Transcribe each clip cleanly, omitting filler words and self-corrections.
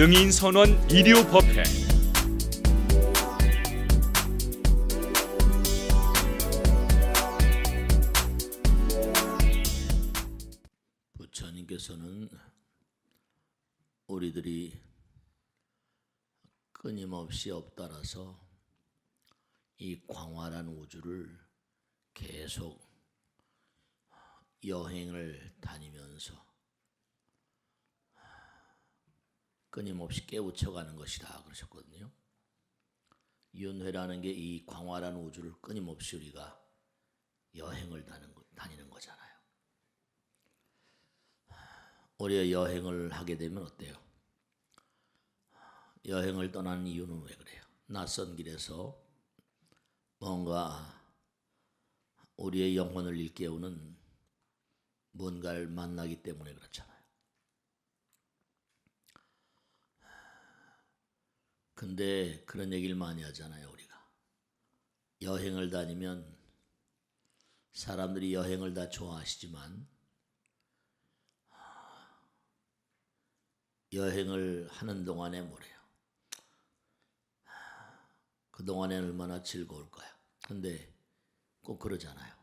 능인선원 일요법회. 부처님께서는 우리들이 끊임없이 엎따라서 이 광활한 우주를 계속 여행을 다니면서 끊임없이 깨우쳐가는 것이다 그러셨거든요. 윤회라는 게 이 광활한 우주를 끊임없이 우리가 여행을 다니는 거잖아요. 우리가 여행을 하게 되면 어때요? 여행을 떠나는 이유는 왜 그래요? 낯선 길에서 뭔가 우리의 영혼을 일깨우는 뭔가를 만나기 때문에 그렇잖아요. 근데 그런 얘기를 많이 하잖아요. 우리가 여행을 다니면 사람들이 여행을 다 좋아하시지만 여행을 하는 동안에 뭐래요? 그동안에는 얼마나 즐거울까요? 근데 꼭 그러잖아요.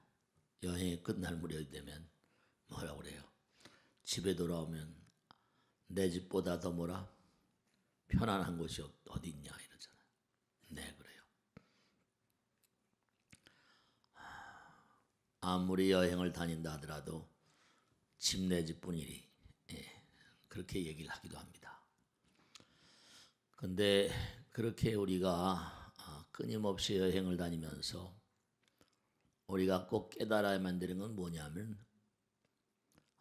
여행이 끝날 무렵이 되면 뭐라고 그래요? 집에 돌아오면 내 집보다 더 뭐라? 편안한 곳이 어디 있냐 이러잖아요. 네, 그래요. 아무리 여행을 다닌다 하더라도 집 내 집뿐이니 그렇게 얘기를 하기도 합니다. 근데 그렇게 우리가 끊임없이 여행을 다니면서 우리가 꼭 깨달아야만 되는 건 뭐냐면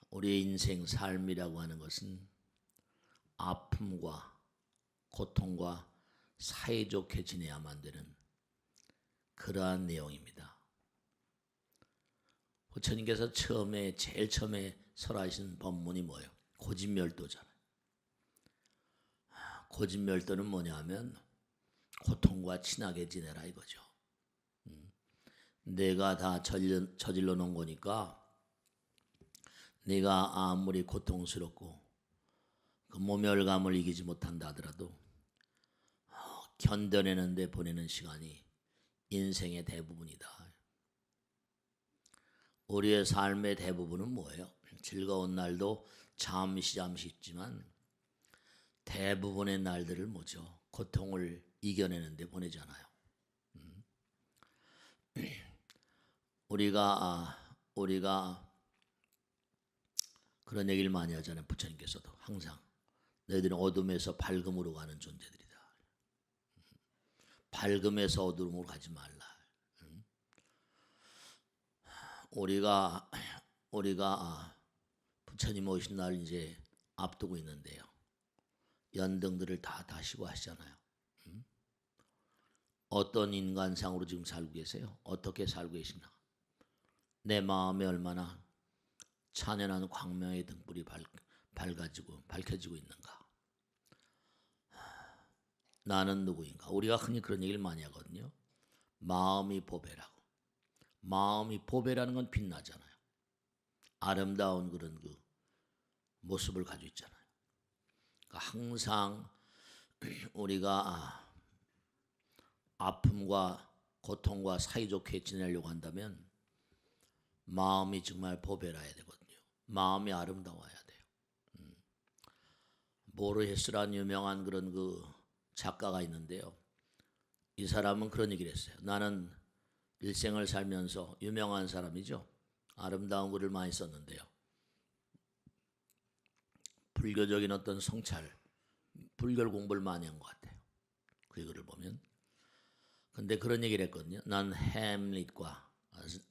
우리의 인생 삶이라고 하는 것은 아픔과 고통과 사이좋게 지내야만 되는 그러한 내용입니다. 부처님께서 제일 처음에 설하신 법문이 뭐예요? 고진멸도잖아요. 고진멸도는 뭐냐면 고통과 친하게 지내라 이거죠. 내가 다 저질러 놓은 거니까 내가 아무리 고통스럽고 그 모멸감을 이기지 못한다 하더라도 견뎌내는데 보내는 시간이 인생의 대부분이다. 우리의 삶의 대부분은 뭐예요? 즐거운 날도 잠시 있지만 대부분의 날들을 뭐죠? 고통을 이겨내는데 보내잖아요. 우리가 그런 얘기를 많이 하잖아요. 부처님께서도 항상 너희들은 어둠에서 밝음으로 가는 존재들이다. 밝음에서 어둠으로 가지 말라. 우리가 부처님 오신 날 이제 앞두고 있는데요. 연등들을 다 다시고 하시잖아요. 어떤 인간상으로 지금 살고 계세요? 어떻게 살고 계시나? 내 마음에 얼마나 찬연한 광명의 등불이 밝혀지고 있는가? 나는 누구인가? 우리가 흔히 그런 얘기를 많이 하거든요. 마음이 보배라고. 마음이 보배라는 건 빛나잖아요. 아름다운 그런 그 모습을 가지고 있잖아요. 그러니까 항상 우리가 아픔과 고통과 사이좋게 지내려고 한다면 마음이 정말 보배라야 되거든요. 마음이 아름다워야 돼요. 모르헤스라는 유명한 그런 그 작가가 있는데요. 이 사람은 그런 얘기를 했어요. 나는 일생을 살면서 유명한 사람이죠. 아름다운 글을 많이 썼는데요. 불교적인 어떤 성찰, 불교 공부를 많이 한 것 같아요. 그 글을 보면. 근데 그런 얘기를 했거든요. 난 햄릿과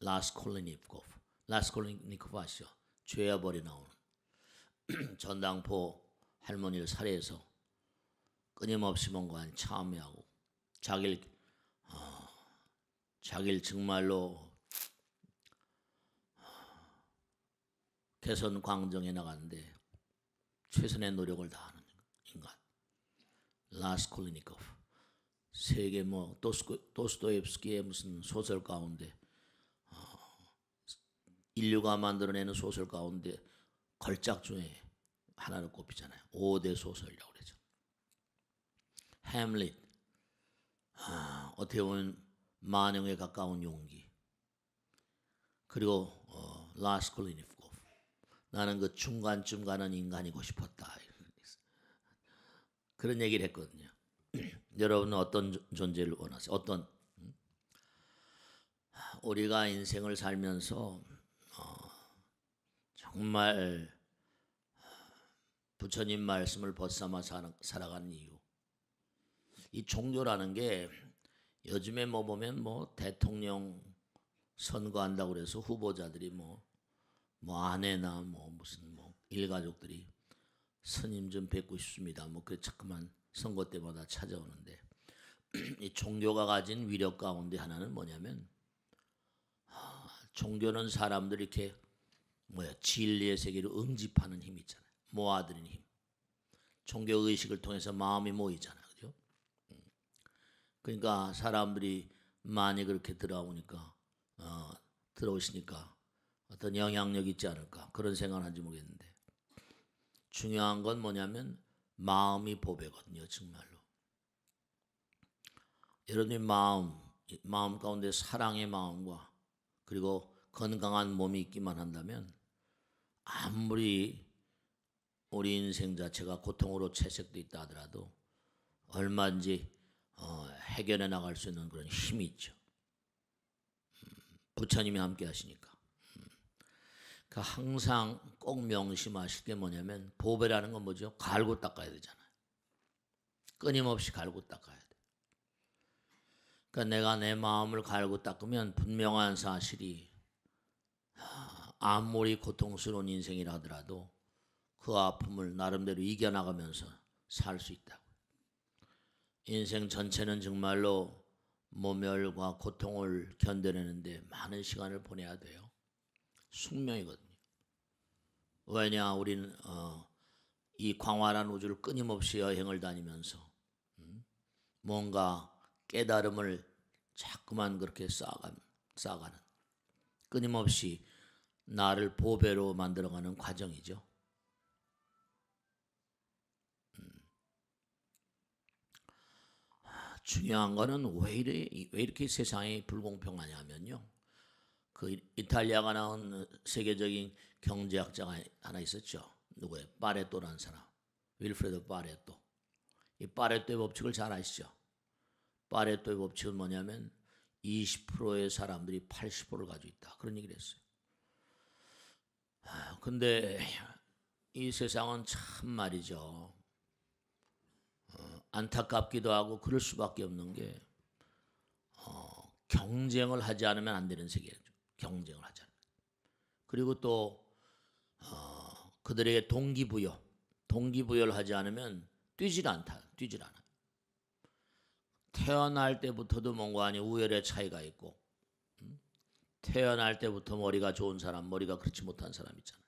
라스콜리니코프 아시죠? 죄와벌이 나오는 전당포 할머니를 살해해서 끊임없이 뭔가 참여하고 자기를 정말로 개선 광정해 나가는데 최선의 노력을 다하는 인간 라스콜리니코프. 세계 도스토옙스키의 무슨 소설 가운데 인류가 만들어내는 소설 가운데 걸작 중에 하나를 꼽히잖아요. 5대 소설이라고 그러죠. 햄릿, 어떻게 보면 만영에 가까운 용기. 그리고 라스콜리니코프, 나는 그 중간쯤 가는 인간이고 싶었다. 그런 얘기를 했거든요. 여러분은 어떤 존재를 원하세요? 우리가 인생을 살면서 정말 부처님 말씀을 벗삼아 살아가는 이유, 이 종교라는 게 요즘에 뭐 보면 뭐 대통령 선거한다고 그래서 후보자들이 뭐 아내나 뭐 무슨 뭐 일가족들이 스님 좀 뵙고 싶습니다. 뭐 그 자꾸만 선거 때마다 찾아오는데 이 종교가 가진 위력 가운데 하나는 뭐냐면 종교는 사람들이 이렇게 진리의 세계로 응집하는 힘이 있잖아요. 모아들이는 힘. 종교 의식을 통해서 마음이 모이잖아요. 그죠? 그러니까 사람들이 많이 그렇게 들어오시니까 어떤 영향력이 있지 않을까 그런 생각을 하는지 모르겠는데, 중요한 건 뭐냐면 마음이 보배거든요. 정말로 여러분의 마음 가운데 사랑의 마음과 그리고 건강한 몸이 있기만 한다면 아무리 우리 인생 자체가 고통으로 채색돼 있다 하더라도 얼마든지 해결해 나갈 수 있는 그런 힘이 있죠. 부처님이 함께 하시니까. 그러니까 항상 꼭 명심하실 게 뭐냐면, 보배라는 건 뭐죠? 갈고 닦아야 되잖아요. 끊임없이 갈고 닦아야 돼. 그러니까 내가 내 마음을 갈고 닦으면 분명한 사실이, 아무리 고통스러운 인생이라 하더라도 그 아픔을 나름대로 이겨나가면서 살 수 있다고. 인생 전체는 정말로 모멸과 고통을 견뎌내는데 많은 시간을 보내야 돼요. 숙명이거든요. 왜냐, 우리는 이 광활한 우주를 끊임없이 여행을 다니면서 뭔가 깨달음을 자꾸만 그렇게 쌓아가는, 끊임없이 나를 보배로 만들어가는 과정이죠. 중요한 거는 왜 이렇게 세상이 불공평하냐면요. 그 이탈리아가 나온 세계적인 경제학자가 하나 있었죠. 누구예요? 파레토라는 사람. 윌프레도 파레토. 이 파레토의 법칙을 잘 아시죠? 파레토의 법칙은 뭐냐면 20%의 사람들이 80%를 가지고 있다. 그런 얘기를 했어요. 근데 이 세상은 참 말이죠. 안타깝기도 하고 그럴 수밖에 없는 게 경쟁을 하지 않으면 안 되는 세계죠. 경쟁을 하지 않으면. 그리고 또 그들에게 동기부여를 하지 않으면 뛰질 않아요. 태어날 때부터도 뭔가 아니 우열의 차이가 있고, 태어날 때부터 머리가 좋은 사람, 머리가 그렇지 못한 사람 있잖아요.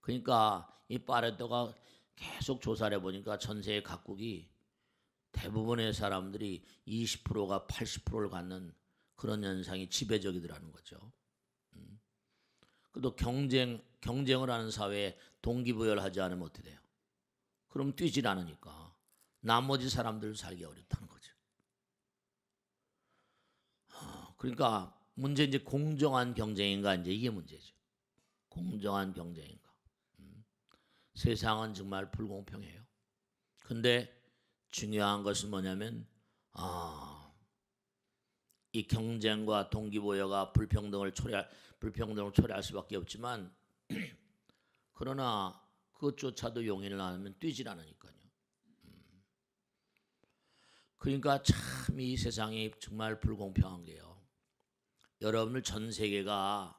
그러니까 이 파레토가 계속 조사를 해보니까 전 세계 각국이 대부분의 사람들이 20%가 80%를 갖는 그런 현상이 지배적이더라는 거죠. 또 경쟁을 하는 사회에 동기부여를 하지 않으면 어떻게 돼요? 그럼 뛰질 않으니까 나머지 사람들 살기 어렵다는 거죠. 그러니까 문제 이제 공정한 경쟁인가, 이제 이게 문제죠. 공정한 경쟁인가. 세상은 정말 불공평해요. 근데 중요한 것은 뭐냐면 이 경쟁과 동기부여가 불평등을 초래할 수밖에 없지만 그러나 그것조차도 용인을 안 하면 뛰질 않으니까요. 그러니까 참 이 세상이 정말 불공평한 게요. 여러분들 전 세계의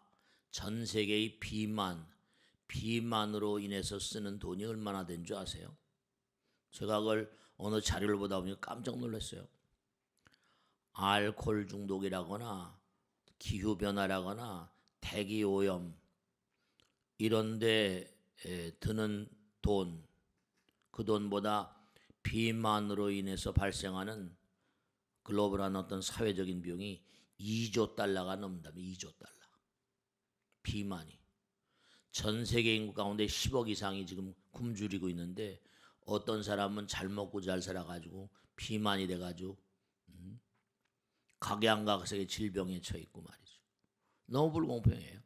비만으로 인해서 쓰는 돈이 얼마나 된 줄 아세요? 제가 그걸 어느 자료를 보다 보니 깜짝 놀랐어요. 알코올 중독이라거나 기후변화라거나 대기오염 이런 데 드는 돈, 그 돈보다 비만으로 인해서 발생하는 글로벌한 어떤 사회적인 비용이 2조 달러가 넘는다면 2조 달러. 비만이. 전 세계 인구 가운데 10억 이상이 지금 굶주리고 있는데 어떤 사람은 잘 먹고 잘 살아가지고 비만이 돼가지고 각양각색의 질병에 처해 있고 말이죠. 너무 불공평해요.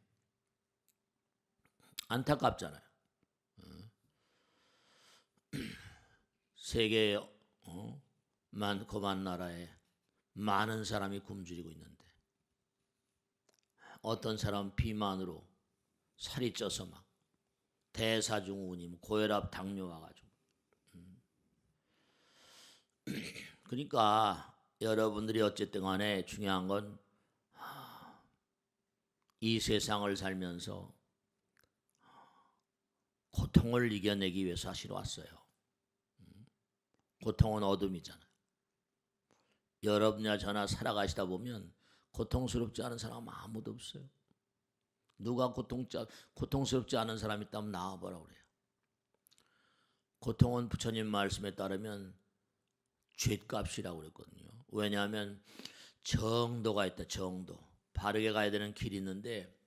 안타깝잖아요. 세계의 많고만 나라에 많은 사람이 굶주리고 있는데 어떤 사람은 비만으로 살이 쪄서 막 대사증후군이 고혈압 당뇨 와가지고 그러니까 여러분들이 어쨌든 간에 중요한 건 이 세상을 살면서 고통을 이겨내기 위해서 하시러 왔어요. 고통은 어둠이잖아요. 여러분이나 저나 살아가시다 보면 고통스럽지 않은 사람은 아무도 없어요. 누가 고통스럽지 않은 사람이 있다면 나와보라 그래요. 고통은 부처님 말씀에 따르면 죗값이라고 그랬거든요. 왜냐하면 정도가 있다. 정도. 바르게 가야 되는 길이 있는데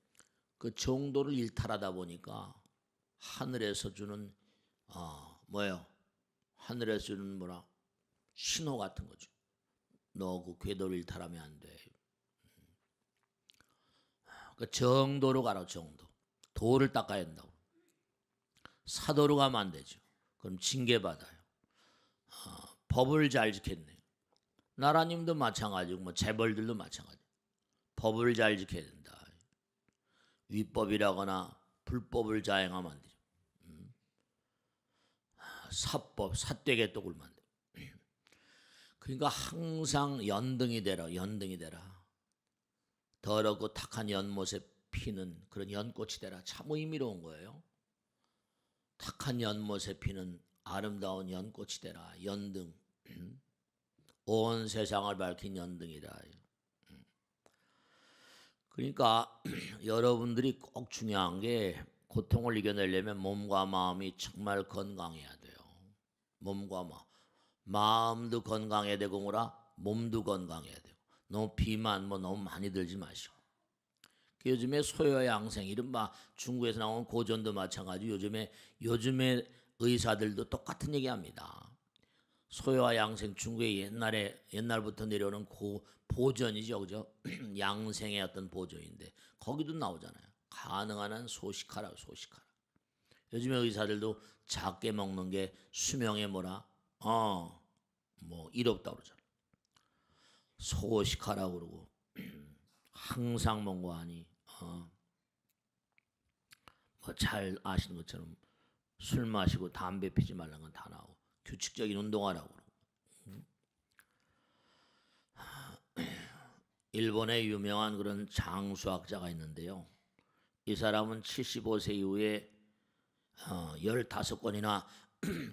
그 정도를 일탈하다 보니까 하늘에서 주는 하늘에서 주는 신호 같은 거죠. 너 그 궤도를 일탈하면 안 돼. 그 정도로 가라. 정도. 도를 닦아야 된다고. 사도로 가면 안 되죠. 그럼 징계받아요. 법을 잘 지켰네. 나라님도 마찬가지고 재벌들도 마찬가지. 법을 잘 지켜야 된다. 위법이라거나 불법을 자행하면 안 되죠. 사법, 사되게 또 굴면 안 돼. 그러니까 항상 연등이 되라. 연등이 되라. 더럽고 탁한 연못에 피는 그런 연꽃이 되라. 참 의미로운 거예요. 탁한 연못에 피는 아름다운 연꽃이 되라. 연등. 온 세상을 밝힌 연등이다. 그러니까 여러분들이 꼭 중요한 게 고통을 이겨내려면 몸과 마음이 정말 건강해야 돼요. 몸과 마음도 건강해야 되고 몸도 건강해야 돼요. 너무 비만 너무 많이 들지 마시고. 요즘에 소요양생 이른바 중국에서 나온 고전도 마찬가지. 요즘에 의사들도 똑같은 얘기합니다. 소요와 양생, 중국의 옛날부터 내려오는 보전이죠, 그죠? 양생의 어떤 보전인데 거기도 나오잖아요. 가능한 한 소식하라, 소식하라. 요즘에 의사들도 작게 먹는 게 수명에 이롭다고 그러잖아요. 소식하라고 그러고 항상 먹고 하니 잘 아시는 것처럼 술 마시고 담배 피지 말라는 건 다 나오고 규칙적인 운동하라고 그러고. 일본의 유명한 그런 장수학자가 있는데요. 이 사람은 75세 이후에 15권이나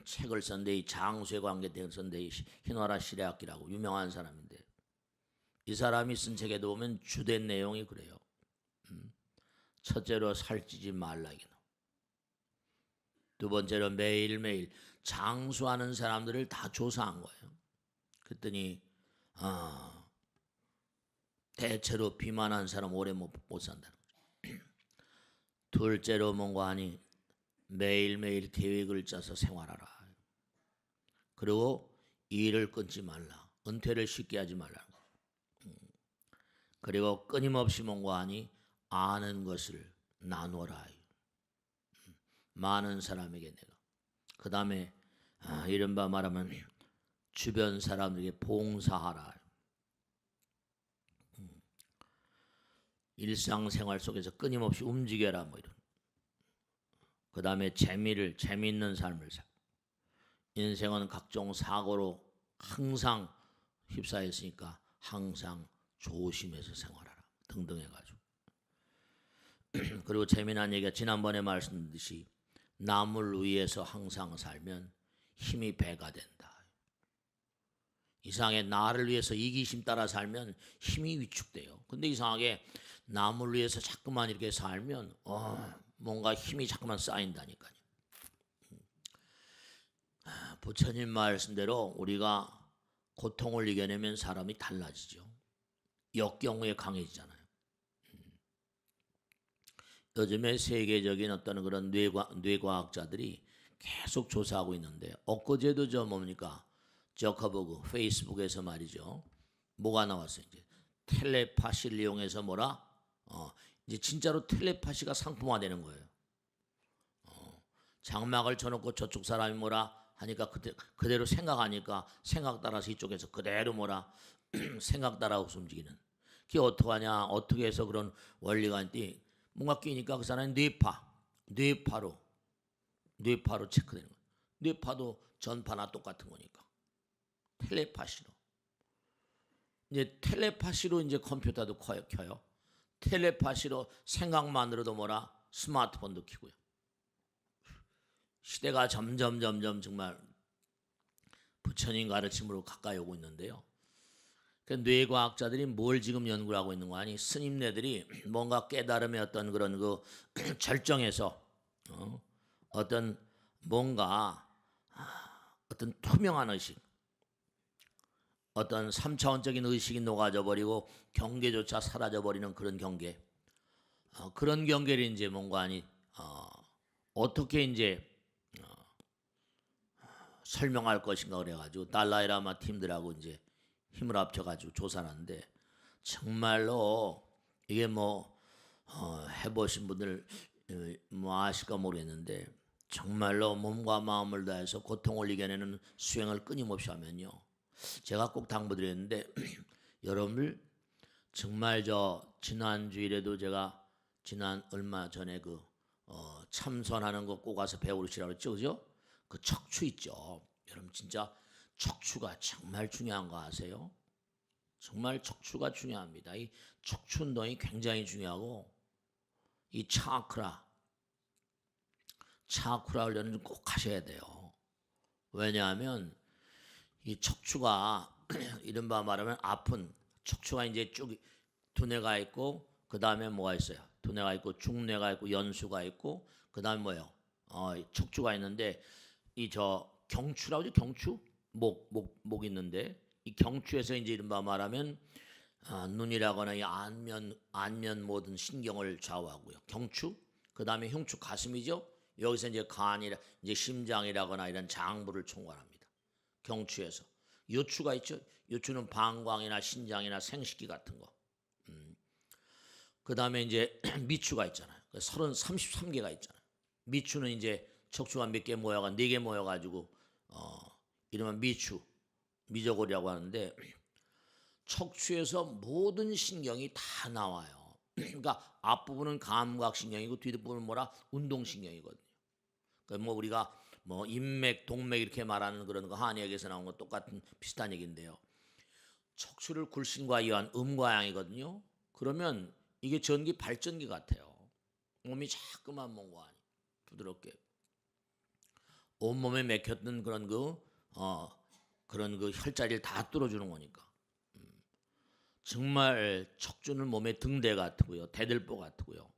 책을 쓴데 이 장수에 관계된 쓴데 히노하라 시레아키라고 유명한 사람인데 이 사람이 쓴 책에도 보면 주된 내용이 그래요. 첫째로 살찌지 말라. 두 번째로 매일매일 장수하는 사람들을 다 조사한 거예요. 그랬더니 대체로 비만한 사람 오래 못 산다는 거죠. 둘째로 뭔가 하니 매일매일 계획을 짜서 생활하라. 그리고 일을 끊지 말라. 은퇴를 쉽게 하지 말라는 거죠. 그리고 끊임없이 뭔가 하니 아는 것을 나누어라. 많은 사람에게 내가. 그 다음에 이른바 말하면 주변 사람들에게 봉사하라. 일상생활 속에서 끊임없이 움직여라 이런. 그 다음에 재미있는 삶을 살. 인생은 각종 사고로 항상 휩싸여 있으니까 항상 조심해서 생활하라 등등 해가지고. 그리고 재미난 얘기가 지난번에 말씀드렸듯이 남을 위해서 항상 살면 힘이 배가 된다. 이상하게 나를 위해서 이기심 따라 살면 힘이 위축돼요. 근데 이상하게 남을 위해서 자꾸만 이렇게 살면 뭔가 힘이 자꾸만 쌓인다니까요. 부처님 말씀대로 우리가 고통을 이겨내면 사람이 달라지죠. 역경우에 강해지잖아요. 요즘에 세계적인 어떤 그런 뇌과학자들이 계속 조사하고 있는데 엊그제도 저 뭡니까 저커버그 페이스북에서 말이죠. 뭐가 나왔어요? 이제 텔레파시를 이용해서 뭐라? 이제 진짜로 텔레파시가 상품화되는 거예요. 장막을 쳐놓고 저쪽 사람이 뭐라 하니까 그대로 생각하니까 생각 따라서 이쪽에서 그대로 뭐라 생각 따라서 움직이는. 그게 어떡하냐? 어떻게 해서 그런 원리가 있지? 뭔가 끼니까 그 사람이 뇌파로 체크되는 거예요. 뇌파도 전파나 똑같은 거니까. 텔레파시로. 이제 텔레파시로 이제 컴퓨터도 켜요. 텔레파시로 생각만으로도 뭐라 스마트폰도 켜고요. 시대가 점점 정말 부처님 가르침으로 가까이 오고 있는데요. 그 뇌과학자들이 뭘 지금 연구를 하고 있는 거 아니? 스님네들이 뭔가 깨달음의 어떤 그런 그 절정에서 어떤 뭔가 어떤 투명한 의식, 어떤 3차원적인 의식이 녹아져 버리고 경계조차 사라져 버리는 그런 경계, 그런 경계를 이제 뭔가 아니 어떻게 이제 설명할 것인가 그래가지고 달라이라마 팀들하고 이제 힘을 합쳐가지고 조사를 하는데 정말로 이게 뭐 해보신 분들 뭐 아실까 모르겠는데 정말로 몸과 마음을 다해서 고통을 이겨내는 수행을 끊임없이 하면요. 제가 꼭 당부드렸는데 여러분들 정말 저 지난 주일에도 제가 지난 얼마 전에 그 참선하는 거 꼭 와서 배우시라고 했죠, 그죠? 그 척추 있죠. 여러분 진짜 척추가 정말 중요한 거 아세요? 정말 척추가 중요합니다. 이 척추 운동이 굉장히 중요하고 이 차크라 훈련을 꼭 하셔야 돼요. 왜냐하면 이 척추가 이른바 말하면 아픈 척추가 이제 쭉 두뇌가 있고 그 다음에 뭐가 있어요? 두뇌가 있고 중뇌가 있고 연수가 있고 그 다음에 뭐예요? 척추가 있는데 이 저 경추라고 하죠? 경추? 목 있는데 이 경추에서 이제 이른바 말하면 눈이라거나 이 안면 모든 신경을 좌우하고요. 경추, 그 다음에 흉추 가슴이죠. 여기서 이제 간이라 이제 심장이라거나 이런 장부를 총괄합니다. 경추에서 요추가 있죠. 요추는 방광이나 신장이나 생식기 같은 거. 그 다음에 이제 미추가 있잖아요. 33개가 있잖아요. 미추는 이제 척추가 몇 개 모여가 4개 모여가지고 이러면 미저골이라고 하는데 척추에서 모든 신경이 다 나와요. 그러니까 앞부분은 감각신경이고 뒷부분은 뭐라 운동신경이거든요. 그러니까 뭐 우리가 뭐 인맥, 동맥 이렇게 말하는 그런 거 한의학에서 나온 거 똑같은 비슷한 얘기인데요. 척추를 굴신과 이완 음과 양이거든요. 그러면 이게 전기 발전기 같아요. 몸이 자꾸만 뭔가 부드럽게 온몸에 맥혔던 그런 그 혈자리를 다 뚫어주는 거니까. 정말 척추는 몸의 등대 같고요, 대들보 같고요.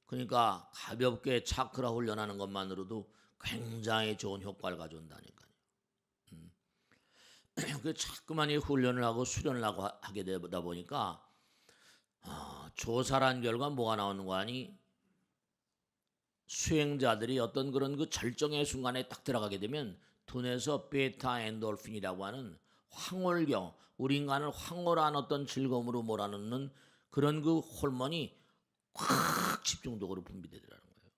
그러니까 가볍게 차크라 훈련하는 것만으로도 굉장히 좋은 효과를 가져온다니까요. 그 자꾸만 이 훈련을 하고 수련을 하고 하게 되다 보니까 조사한 결과 뭐가 나오는 거 아니? 수행자들이 어떤 그런 그 절정의 순간에 딱 들어가게 되면 두뇌에서 베타 엔돌핀이라고 하는 황홀경, 우리 인간을 황홀한 어떤 즐거움으로 몰아넣는 그런 그 호르몬이 확 집중적으로 분비되더라는 거예요.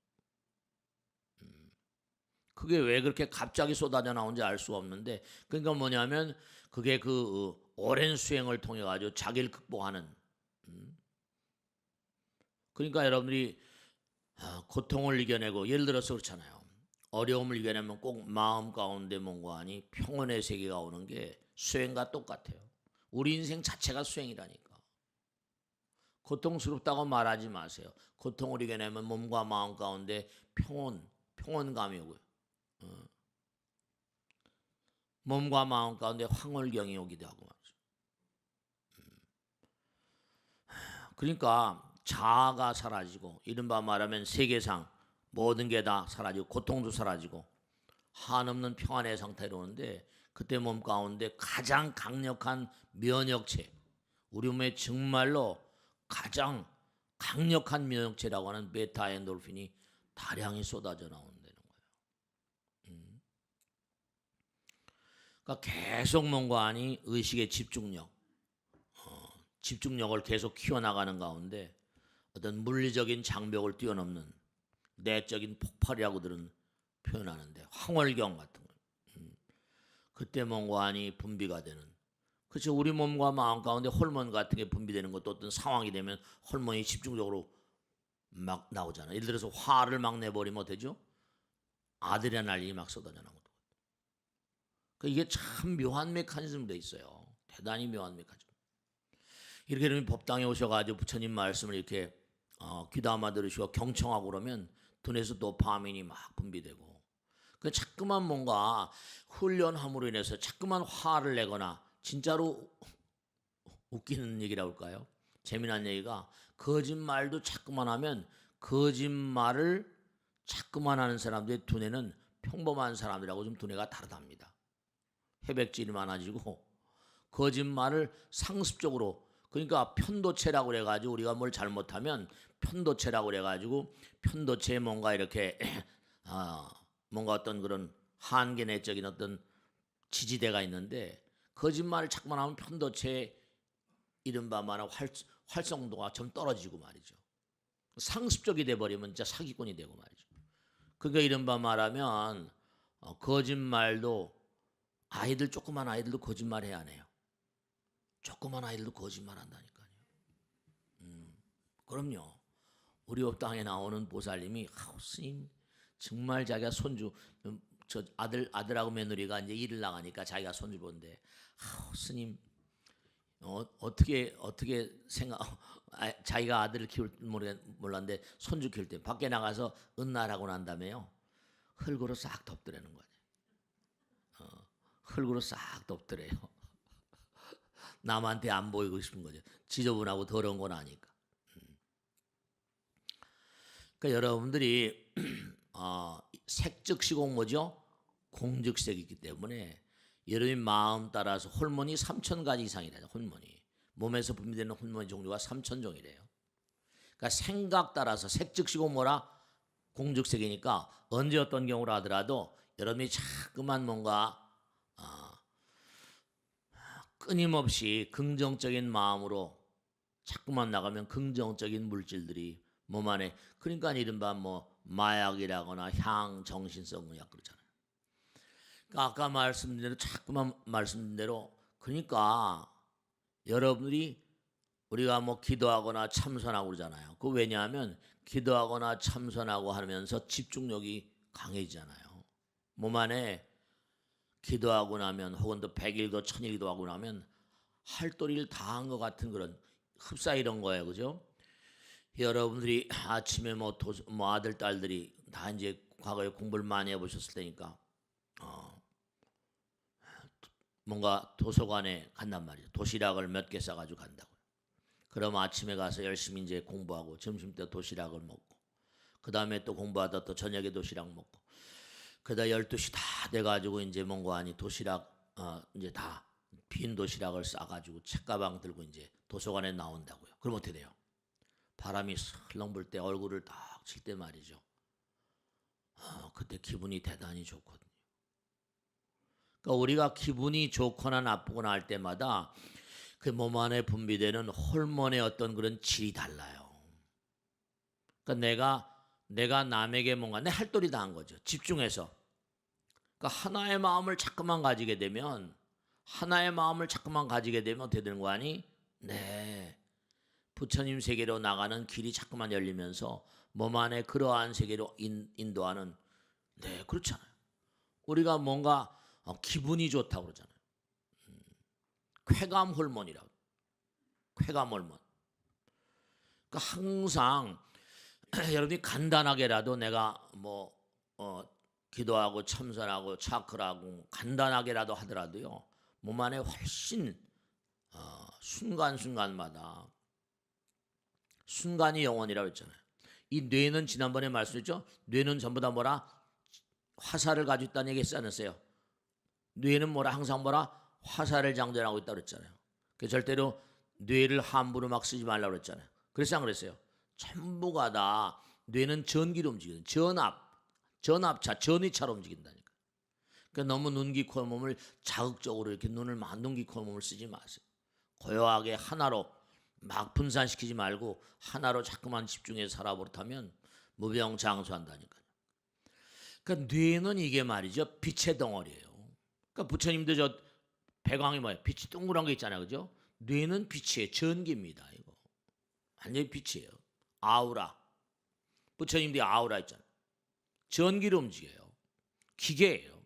그게 왜 그렇게 갑자기 쏟아져 나온지 알 수가 없는데, 그러니까 뭐냐면 그게 그 오랜 수행을 통해 가지고 자기를 극복하는. 그러니까 여러분들이 고통을 이겨내고 예를 들어서 그렇잖아요. 어려움을 이겨내면 꼭 마음 가운데 뭔가 아니 평온의 세계가 오는 게 수행과 똑같아요. 우리 인생 자체가 수행이라니까. 고통스럽다고 말하지 마세요. 고통을 이겨내면 몸과 마음 가운데 평온감이 오고요. 몸과 마음 가운데 황홀경이 오기도 하고 말이죠. 그러니까 자아가 사라지고 이른바 말하면 세계상 모든 게 다 사라지고 고통도 사라지고 한없는 평안의 상태로 오는데 그때 몸 가운데 가장 강력한 면역체, 우리 몸에 정말로 가장 강력한 면역체라고 하는 베타 엔돌핀이 다량이 쏟아져 나오는데 그러니까 계속 뭔가 아니 의식의 집중력을 계속 키워나가는 가운데 어떤 물리적인 장벽을 뛰어넘는 내적인 폭발이라고들은 표현하는데 황홀경 같은 거. 그때 뭔가 아니 분비가 되는. 그렇죠. 우리 몸과 마음 가운데 호르몬 같은 게 분비되는 것도 어떤 상황이 되면 호르몬이 집중적으로 막 나오잖아요. 예를 들어서 화를 막 내버리면 어때죠? 아드레날린이 막 쏟아져 나오는 것도. 그러니까 이게 참 묘한 메커니즘으로 돼 있어요. 대단히 묘한 메커니즘. 이렇게 되면 법당에 오셔가지고 부처님 말씀을 이렇게 귀담아 들으시고 경청하고 그러면 두뇌에서 도파민이 막 분비되고 그 자꾸만 뭔가 훈련함으로 인해서 자꾸만 화를 내거나 진짜로 웃기는 얘기라고 할까요? 재미난 얘기가 거짓말도 자꾸만 하면 거짓말을 자꾸만 하는 사람들의 두뇌는 평범한 사람들하고 좀 두뇌가 다르답니다. 회백질이 많아지고 거짓말을 상습적으로 그러니까 편도체라고 그래가지고 우리가 뭘 잘못하면 편도체라고 그래가지고 편도체에 뭔가 이렇게 뭔가 어떤 그런 한계 내적인 어떤 지지대가 있는데 거짓말을 자꾸만 하면 편도체에 이른바 말하는 활성도가 좀 떨어지고 말이죠. 상습적이 돼버리면 진짜 사기꾼이 되고 말이죠. 그러니까 이른바 말하면 거짓말도 아이들 조그만 아이들도 거짓말해야 하네요. 조그만 아이들도 거짓말한다니까요. 그럼요. 우리 법당에 나오는 보살님이 스님 정말 자기가 손주 저 아들하고 며느리가 이제 일을 나가니까 자기가 손주 본데 스님 어떻게 생각 자기가 아들을 키울 몰랐는데 손주 키울 때 밖에 나가서 은날하고 난 다음에요 흙으로 싹 덮더라는 거예요. 흙으로 싹 덮더래요. 남한테 안 보이고 싶은 거죠. 지저분하고 더러운 건 아니까. 그러니까 여러분들이 색즉시공 뭐죠? 공즉색이기 때문에 여러분 마음 따라서 호르몬이 3,000가지 이상이래요. 호르몬이 몸에서 분비되는 호르몬 종류가 3,000종이래요. 그러니까 생각 따라서 색즉시공 뭐라 공즉색이니까 언제 어떤 경우라 하더라도 여러분이 자꾸만 뭔가 끊임없이 긍정적인 마음으로 자꾸만 나가면 긍정적인 물질들이 몸 안에 그러니까 이른바 뭐 마약이라거나 향 정신성 의약 그러잖아요. 그러니까 아까 말씀드린 대로 자꾸만 말씀드린 대로 그러니까 여러분들이 우리가 뭐 기도하거나 참선하고 그러잖아요. 그 왜냐하면 기도하거나 참선하고 하면서 집중력이 강해지잖아요. 몸 안에 기도하고 나면 혹은 또 100일도 1000일도 하고 나면 할 도리를 다 한 것 같은 그런 흡사 이런 거예요. 그죠? 여러분들이 아침에 뭐 아들 딸들이 다 이제 과거에 공부를 많이 해보셨을 테니까 뭔가 도서관에 간단 말이죠. 도시락을 몇 개 싸가지고 간다고요. 그럼 아침에 가서 열심히 이제 공부하고 점심 때 도시락을 먹고 그 다음에 또 공부하다 또 저녁에 도시락 먹고 그다 12시 다 돼가지고 이제 뭔가 아니 도시락 이제 다 빈 도시락을 싸가지고 책가방 들고 이제 도서관에 나온다고요. 그럼 어떻게 돼요? 바람이 슬렁 불 때 얼굴을 딱 칠 때 말이죠. 그때 기분이 대단히 좋거든요. 그러니까 우리가 기분이 좋거나 나쁘거나 할 때마다 그 몸 안에 분비되는 호르몬의 어떤 그런 질이 달라요. 그러니까 내가 남에게 뭔가 내 할 도리 다 한 거죠. 집중해서. 그러니까 하나의 마음을 자꾸만 가지게 되면 어떻게 되는 거 아니? 네. 부처님 세계로 나가는 길이 자꾸만 열리면서 몸 안에 그러한 세계로 인도하는 네 그렇잖아요. 우리가 뭔가 기분이 좋다고 그러잖아요. 쾌감 호르몬이라고. 쾌감 호르몬. 그러니까 항상 여러분이 간단하게라도 내가 뭐 기도하고 참선하고 차크라고 간단하게라도 하더라도요 몸 안에 훨씬 순간순간마다 순간이 영원이라고 했잖아요. 이 뇌는 지난번에 말씀드렸죠. 뇌는 전부 다 뭐라 화살을 가지고 있다는 얘기 했지 않았어요. 뇌는 뭐라 항상 뭐라 화살을 장전하고 있다고 그랬잖아요. 그 절대로 뇌를 함부로 막 쓰지 말라고 그랬잖아요. 그래서 안 그랬어요. 전부가 다 뇌는 전기로 움직이는 전압차, 전위차로 움직인다니까. 그러니까 너무 눈, 귀, 코, 몸을 자극적으로 이렇게 눈을 막 눈, 귀, 코, 몸을 쓰지 마세요. 고요하게 하나로 막 분산시키지 말고 하나로 자꾸만 집중해서 살아버릇하면 무병장수한다니까요. 그러니까 뇌는 이게 말이죠, 빛의 덩어리예요. 그러니까 부처님도 저 배광이 뭐예요? 빛이 동그란 게 있잖아요, 그죠? 뇌는 빛이에요, 전기입니다. 이거 완전히 빛이에요. 아우라. 부처님도 아우라 있잖아요. 전기로 움직여요. 기계예요.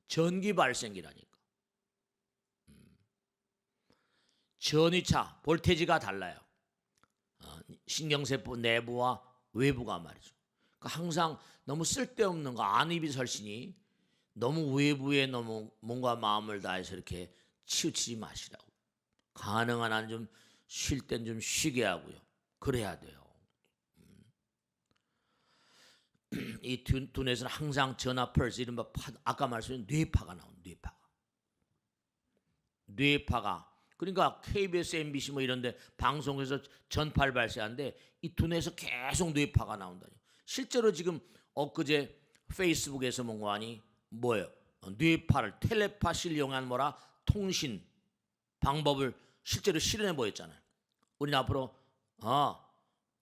전기 발생기라니까. 전위차, 볼테지가 달라요. 신경세포 내부와 외부가 말이죠. 그러니까 항상 너무 쓸데없는 거, 안이비설신이 너무 외부에 너무 몸과 마음을 다해서 이렇게 치우치지 마시라고. 가능한 한 좀 쉴 땐 좀 쉬게 하고요. 그래야 돼요. 이 두뇌에서는 항상 전화 펄스, 이른바 아까 말씀드린 뇌파가 나옵니다. 뇌파가. 그러니까 KBS, MBC 뭐 이런데 방송에서 전파를 발생하는데 이 두뇌에서 계속 뇌파가 나온다니. 실제로 지금 엊그제 페이스북에서 뭔가 하니 뭐예요? 뇌파를 텔레파시를 이용한 뭐라 통신 방법을 실제로 실현해 보였잖아요. 우리는 앞으로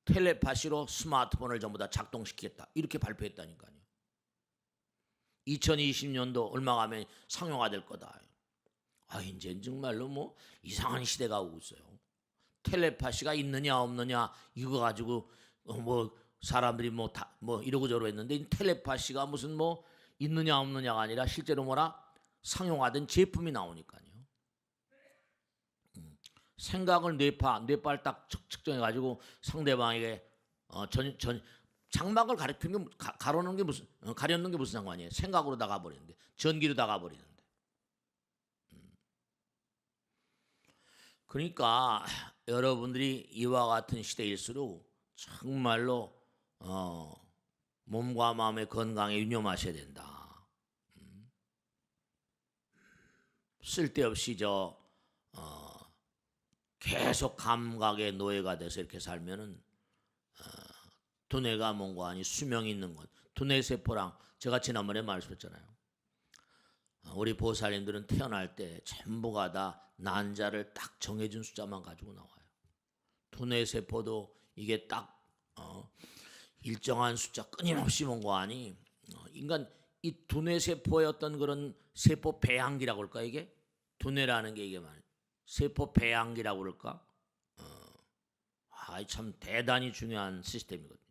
텔레파시로 스마트폰을 전부 다 작동시키겠다 이렇게 발표했다니까요. 2020년도 얼마 가면 상용화될 거다. 이제 정말로 뭐 이상한 시대가 오고 있어요. 텔레파시가 있느냐 없느냐 이거 가지고 뭐 사람들이 뭐 다 뭐 이러고 저러고 했는데 텔레파시가 무슨 뭐 있느냐 없느냐가 아니라 실제로 뭐라 상용화된 제품이 나오니까요. 생각을 뇌파를 딱 측정해 가지고 상대방에게 장막을 가리키는 게 가려는 게 무슨 상관이에요? 생각으로 다가 버리는데, 전기로 다가 버리는데. 그러니까 여러분들이 이와 같은 시대일수록 정말로 몸과 마음의 건강에 유념하셔야 된다. 쓸데없이 계속 감각의 노예가 돼서 이렇게 살면은 두뇌가 뭔가 아니 수명이 있는 것. 두뇌 세포랑 제가 지난번에 말씀했잖아요. 우리 보살님들은 태어날 때 전부가 다 난자를 딱 정해준 숫자만 가지고 나와요. 두뇌 세포도 이게 딱 일정한 숫자 끊임없이 뭔가 아니 인간 이 두뇌 세포의 어떤 그런 세포 배양기라고 할까 이게 두뇌라는 게 이게 말이에요. 세포 배양기라고 그럴까? 참 대단히 중요한 시스템이거든요.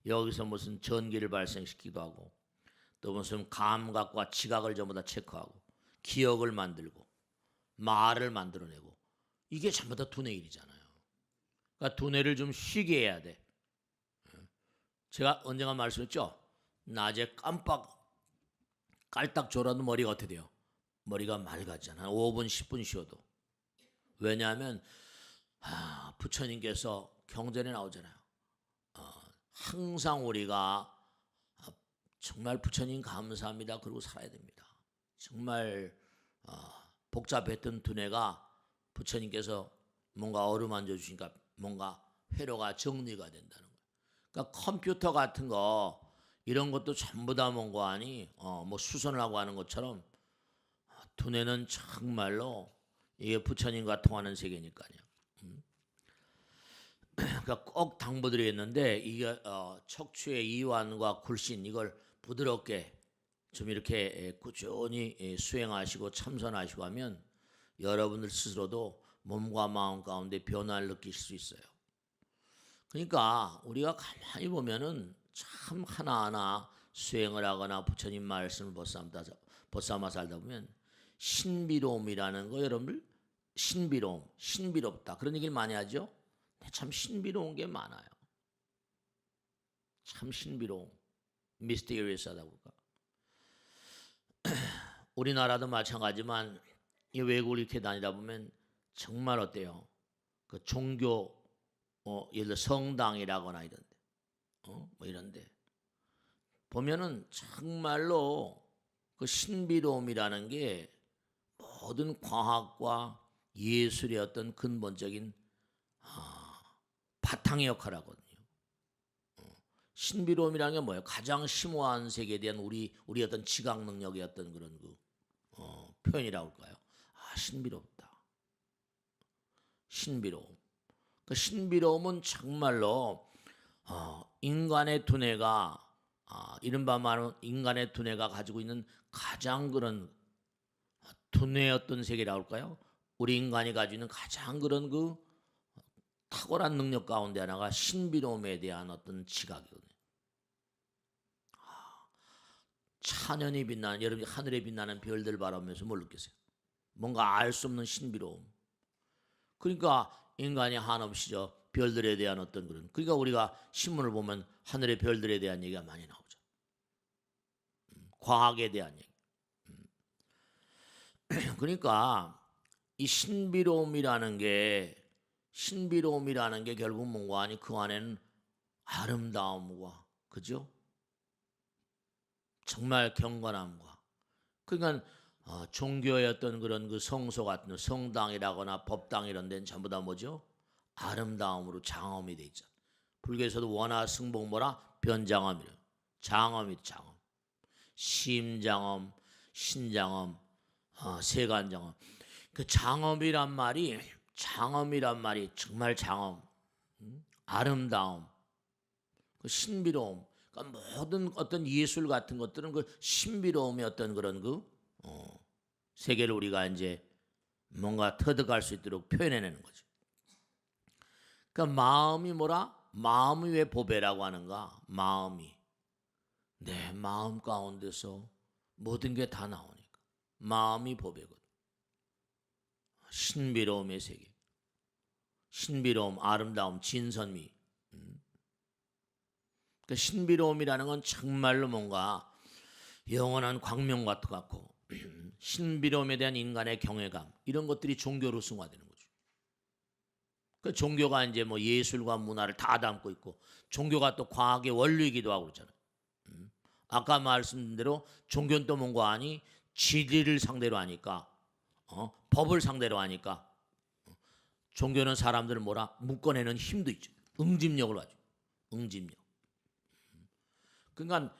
여기서 무슨 전기를 발생시키기도 하고 또 무슨 감각과 지각을 전부 다 체크하고 기억을 만들고 말을 만들어내고 이게 전부 다 두뇌 일이잖아요. 그러니까 두뇌를 좀 쉬게 해야 돼. 제가 언젠가 말씀했죠. 낮에 깔딱 졸아도 머리가 어떻게 돼요? 머리가 맑아지잖아요. 5분 10분 쉬어도. 왜냐하면 부처님께서 경전에 나오잖아요. 항상 우리가 정말 부처님 감사합니다. 그러고 살아야 됩니다. 정말 복잡했던 두뇌가 부처님께서 뭔가 어루만져 주시니까 뭔가 회로가 정리가 된다는 거예요. 그러니까 컴퓨터 같은 거 이런 것도 전부 다 뭔가 아니 뭐 수선을 하고 하는 것처럼 두뇌는 정말로 이게 부처님과 통하는 세계니까요. 그러니까 꼭 당부드리겠는데 이게 척추의 이완과 굴신 이걸 부드럽게 좀 이렇게 꾸준히 수행하시고 참선하시고 하면 여러분들 스스로도 몸과 마음 가운데 변화를 느끼실 수 있어요. 그러니까 우리가 가만히 보면은 참 하나하나 수행을 하거나 부처님 말씀을 벗삼아 살다 보면 신비로움이라는 거 여러분들 신비롭다 그런 얘기를 많이 하죠. 참 신비로운 게 많아요. 참 신비로움, 미스테리어스하다고 할까. 우리나라도 마찬가지지만 이 외국을 이렇게 다니다 보면 정말 어때요? 그 종교 예를 들어 성당이라거나 이런데 뭐 이런데 보면은 정말로 그 신비로움이라는 게 모든 과학과 예술의 어떤 근본적인 바탕의 역할을 하거든요. 신비로움이라는 게 뭐예요? 가장 심오한 세계에 대한 우리 어떤 지각 능력의 어떤 그런 표현이라고 할까요? 신비롭다. 신비로움. 그 신비로움은 정말로 인간의 두뇌가 이른바 말하는 인간의 두뇌가 가지고 있는 가장 그런 두뇌의 어떤 세계라고 할까요? 우리 인간이 가지고 있는 가장 그런 탁월한 능력 가운데 하나가 신비로움에 대한 어떤 지각이거든요. 찬연히 빛나는, 여러분이 하늘에 빛나는 별들 바라보면서 뭘 느끼세요? 뭔가 알 수 없는 신비로움. 그러니까 인간이 한없이 별들에 대한 어떤 그런, 그러니까 우리가 신문을 보면 하늘의 별들에 대한 얘기가 많이 나오죠. 과학에 대한 얘기. 그러니까 이 신비로움이라는 게 결국 뭔가 아니 그 안에는 아름다움과, 그죠? 정말 경건함과, 그러니까 종교의 어떤 그런 성소 같은 성당이라거나 법당 이런 데는 전부 다 뭐죠? 아름다움으로 장엄이 돼 있잖아. 불교에서도 원화 승복 뭐라 변장엄이래. 장엄이 장엄. 심장엄, 신장엄, 세간장엄. 그 장엄이란 말이 정말 장엄, 아름다움, 그 신비로움. 그러니까 모든 어떤 예술 같은 것들은 그 신비로움의 어떤 그런 세계를 우리가 이제 뭔가 터득할 수 있도록 표현해내는 거죠. 그러니까 마음이 뭐라? 마음이 왜 보배라고 하는가? 마음이 내 마음 가운데서 모든 게 다 나오니까 마음이 보배거든. 신비로움의 세계, 신비로움, 아름다움, 진선미. 그 신비로움이라는 건 정말로 뭔가 영원한 광명과 같고 신비로움에 대한 인간의 경외감, 이런 것들이 종교로 승화되는 거죠. 그 종교가 이제 뭐 예술과 문화를 다 담고 있고, 종교가 또 과학의 원리이기도 하고 그렇잖아요. 아까 말씀드린 대로 종교는 또 뭔가 아니 진리를 상대로 하니까, 법을 상대로 하니까, 종교는 사람들을 뭐라 묶어내는 힘도 있죠. 응집력을 가지고, 응집력. 그러니까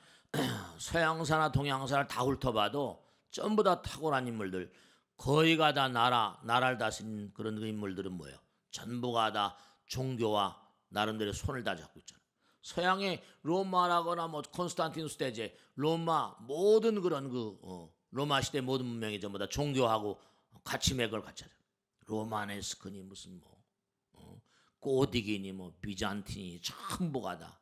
서양사나 동양사를 다 훑어봐도 전부 다 탁월한 인물들, 거의가 다 나라를 다스린 그런 인물들은 뭐예요? 전부가 다 종교와 나름대로 손을 다 잡고 있잖아요. 서양의 로마라거나 뭐 콘스탄티누스 대제, 로마 모든 그런 로마 시대 모든 문명이 전부 다 종교하고 같이 맥을 같이 하죠. 로마네스크니 무슨 고딕이니 뭐 비잔틴이 전부가 다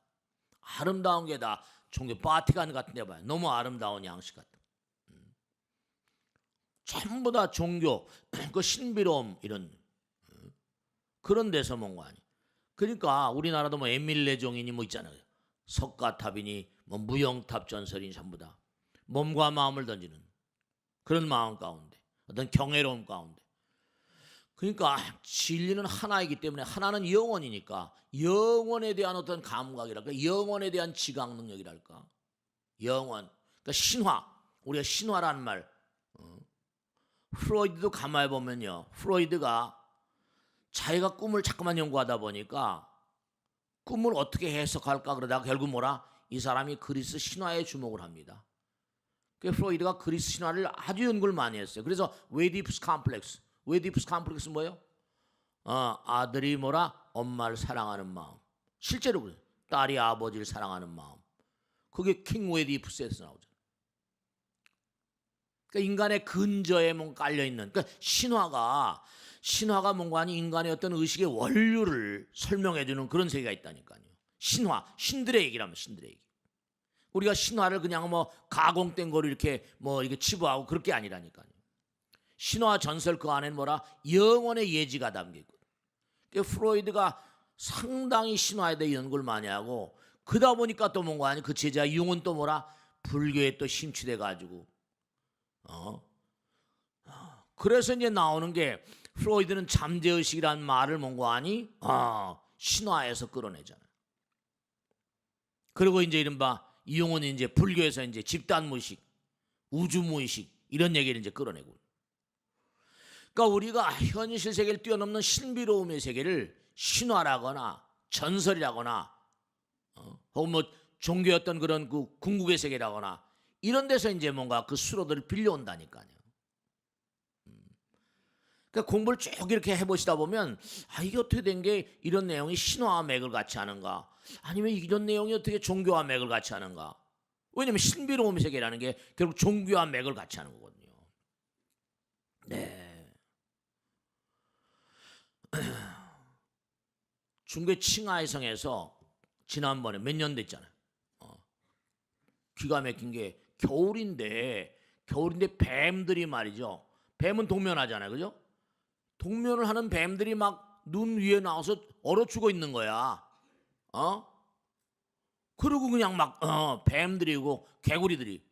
아름다운 게 다 종교. 바티칸 같은 데 봐요. 너무 아름다운 양식 같은. 전부 다 종교, 그 신비로움 이런 그런 데서 뭔가 아니. 그러니까 우리나라도 뭐 에밀레종이니 뭐 있잖아요. 석가탑이니 뭐 무영탑 전설이니 전부 다 몸과 마음을 던지는 그런 마음 가운데, 어떤 경외로움 가운데. 그러니까 진리는 하나이기 때문에, 하나는 영원이니까 영원에 대한 어떤 감각이랄까, 영원에 대한 지각 능력이랄까, 영원. 그러니까 신화, 우리가 신화라는 말, 프로이드도 가만히 보면요, 프로이드가 자기가 꿈을 자꾸만 연구하다 보니까 꿈을 어떻게 해석할까 그러다가 결국 뭐라, 이 사람이 그리스 신화에 주목을 합니다. 그 프로이드가 그리스 신화를 아주 연구를 많이 했어요. 그래서 웨디푸스 컴플렉스. 웨디푸스 컴플렉스는 뭐예요? 아들이 뭐라? 엄마를 사랑하는 마음. 실제로 그래요. 딸이 아버지를 사랑하는 마음. 그게 킹 웨디푸스에서 나오죠. 그러니까 인간의 근저에 뭔가 깔려있는, 그러니까 신화가 뭔가 아니 인간의 어떤 의식의 원류를 설명해주는 그런 세계가 있다니까요. 신화, 신들의 얘기라면 신들의 얘기. 우리가 신화를 그냥 뭐 가공된 거를 이렇게 뭐 이렇게 치부하고 그럴 게 아니라니까요. 신화 전설 그 안에는 뭐라? 영원의 예지가 담겨 있고. 그러니까 프로이드가 상당히 신화에 대해 연구를 많이 하고, 그러다 보니까 또 뭔가 아니 그 제자 융은 또 뭐라? 불교에 또 심취돼 가지고 그래서 이제 나오는 게, 프로이드는 잠재의식이라는 말을 뭔가 아니 신화에서 끌어내잖아요. 그리고 이제 이른바 이용은 이제 불교에서 이제 집단무의식, 우주무의식 이런 얘기를 이제 끌어내고. 그러니까 우리가 현실 세계를 뛰어넘는 신비로움의 세계를 신화라거나 전설이라거나 혹은 뭐 종교의 어떤 그런 그 궁극의 세계라거나 이런 데서 이제 뭔가 그 수로들을 빌려온다니까요. 그러니까 공부를 쭉 이렇게 해보시다 보면 이게 어떻게 된 게 이런 내용이 신화와 맥을 같이 하는가, 아니면 이런 내용이 어떻게 종교와 맥을 같이 하는가. 왜냐하면 신비로움 세계라는 게 결국 종교와 맥을 같이 하는 거거든요. 네. 중국 칭하이 성에서 지난번에 몇 년 됐잖아요. 기가 막힌 게 겨울인데 뱀들이 말이죠. 뱀은 동면하잖아요, 그죠? 동면을 하는 뱀들이 막 눈 위에 나와서 얼어 죽어 있는 거야. 그리고 그냥 막 뱀들이고 개구리들이.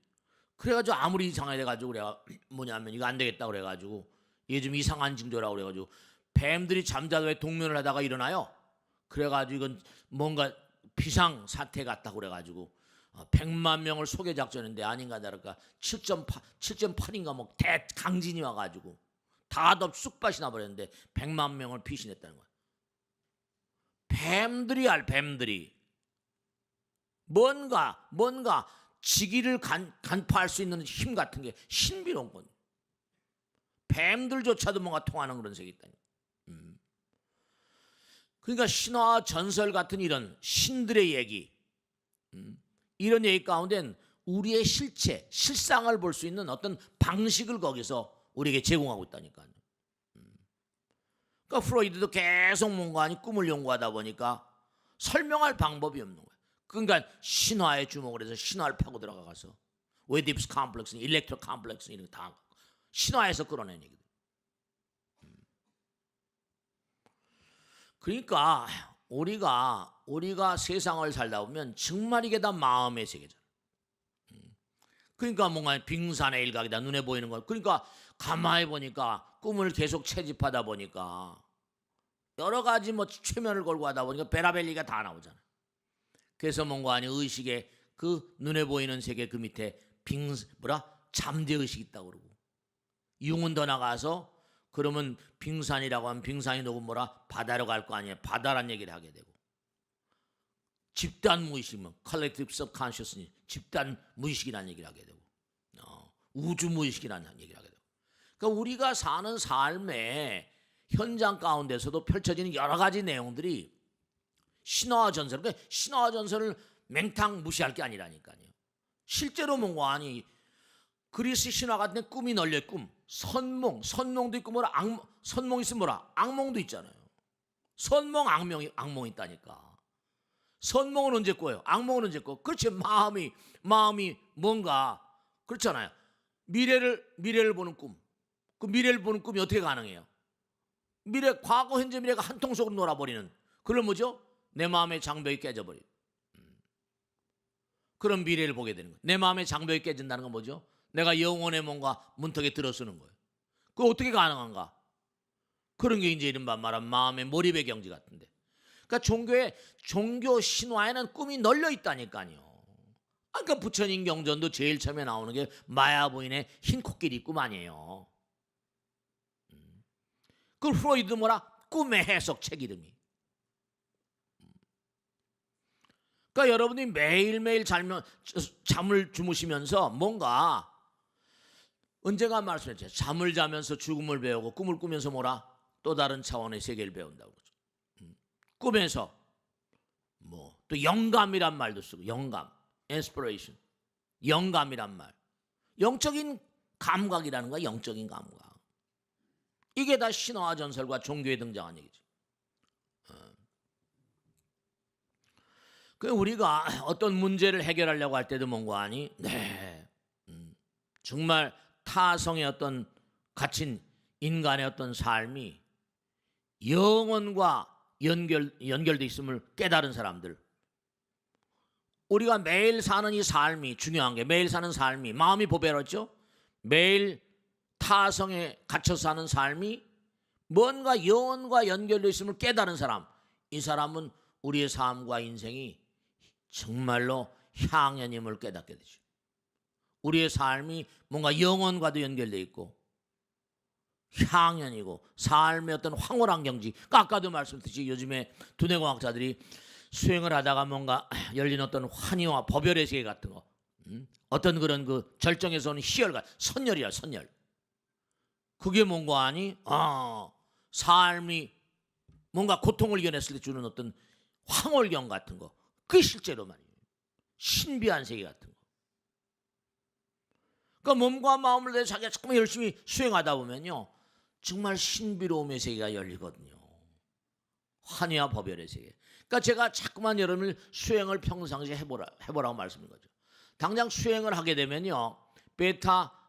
그래가지고 아무리 이상하게 돼가지고 내가 뭐냐면 이거 안 되겠다 그래가지고 이게 좀 이상한 징조라고 그래가지고 뱀들이 잠자다 왜 동면을 하다가 일어나요. 그래가지고 이건 뭔가 비상 사태 같다고 그래가지고 100만 명을 소개 작전인데 아닌가 다를까 7.8인가 뭐 대강진이 와가지고 다도 쑥밭이 나버렸는데 100만 명을 피신했다는 거야. 뱀들이 뭔가 지기를 간파할 수 있는 힘 같은 게 신비로운 건. 뱀들조차도 뭔가 통하는 그런 색이 있다니. 그러니까 신화 전설 같은 이런 신들의 얘기, 이런 얘기 가운데는 우리의 실상을 볼 수 있는 어떤 방식을 거기서 우리에게 제공하고 있다니까요. 그러니까 프로이드도 계속 뭔가 아니 꿈을 연구하다 보니까 설명할 방법이 없는 거예요. 그러니까 신화에 주목을 해서 신화를 파고 들어가서 오이디푸스 컴플렉스, 일렉트로 컴플렉스 이런 거 다 신화에서 끌어낸 얘기들. 그러니까 우리가 세상을 살다 보면 정말 이게 다 마음의 세계잖아. 그러니까 뭔가 빙산의 일각이다, 눈에 보이는 것. 그러니까 가만히 보니까 꿈을 계속 채집하다 보니까 여러 가지 뭐 최면을 걸고 하다 보니까 베라벨리가 다 나오잖아. 그래서 뭔가 아니 의식의 그 눈에 보이는 세계 그 밑에 잠재 의식이 있다고 그러고, 융은 더 나가서 그러면 빙산이라고 하면 빙산이 누구 바다로 갈 거 아니에요. 바다란 얘기를 하게 되고, 집단 무의식이면 collective subconsciousness, 집단 무의식이라는 얘기를 하게 되고, 우주 무의식이라는 얘기를 하게 되고. 그러니까 우리가 사는 삶의 현장 가운데서도 펼쳐지는 여러 가지 내용들이 신화와 전설, 그러니까 신화와 전설을 맹탕 무시할 게 아니라니까요. 실제로 뭔가 아니 그리스 신화 같은 데 꿈이 널려 꿈, 선몽도 있고 선몽 있으면 악몽도 있잖아요. 선몽, 악몽이 있다니까. 선몽은 언제 꿔요? 악몽은 언제 꿔? 그렇지. 마음이 뭔가 그렇잖아요. 미래를 보는 꿈. 그 미래를 보는 꿈이 어떻게 가능해요? 과거, 현재, 미래가 한 통속으로 놀아버리는. 그걸 뭐죠? 내 마음의 장벽이 깨져버려요. 그런 미래를 보게 되는 거예요. 내 마음의 장벽이 깨진다는 건 뭐죠? 내가 영혼의 뭔가 문턱에 들어서는 거예요. 그거 어떻게 가능한가? 그런 게 이제 이른바 말하면 마음의 몰입의 경지 같은데. 그러니까 종교 신화에는 꿈이 널려 있다니까요. 그러니까 부처님 경전도 제일 처음에 나오는 게 마야 부인의 흰 코끼리 꿈 아니에요. 그걸 프로이드 꿈의 해석책 이름이. 그러니까 여러분이 매일매일 잠을 주무시면서 뭔가 언젠가 말씀했죠. 잠을 자면서 죽음을 배우고 꿈을 꾸면서 또 다른 차원의 세계를 배운다고 그러죠. 꿈에서 또 영감이란 말도 쓰고, 영감, inspiration, 영감이란 말, 영적인 감각이라는 거야. 영적인 감각. 이게 다 신화와 전설과 종교에 등장한 얘기죠. 그 우리가 어떤 문제를 해결하려고 할 때도 뭔가 아니, 정말 타성의 어떤 갇힌 인간의 어떤 삶이 영혼과 연결돼 있음을 깨달은 사람들. 우리가 매일 사는 이 삶이 중요한 게, 매일 사는 삶이 마음이 보배롭죠. 매일 타성에 갇혀 사는 삶이 뭔가 영혼과 연결돼 있음을 깨달은 사람. 이 사람은 우리의 삶과 인생이 정말로 향연임을 깨닫게 되죠. 우리의 삶이 뭔가 영혼과도 연결되어 있고 향연이고 삶의 어떤 황홀한 경지. 아까도 말씀드렸듯이 요즘에 두뇌공학자들이 수행을 하다가 뭔가 열린 어떤 환희와 법열의 세계 같은 거, 어떤 그런 그 절정에서 오는 희열과 선열이야, 선열. 그게 뭔가 아니? 삶이 뭔가 고통을 이겨냈을 때 주는 어떤 황홀경 같은 거, 그게 실제로 말이에요. 신비한 세계 같은 거. 그러니까 몸과 마음을 내서 자기가 정말 열심히 수행하다 보면요, 정말 신비로움의 세계가 열리거든요. 환희와 법열의 세계. 그러니까 제가 자꾸만 여러분을 수행을 평상시에 해보라고 말씀인 거죠. 당장 수행을 하게 되면요,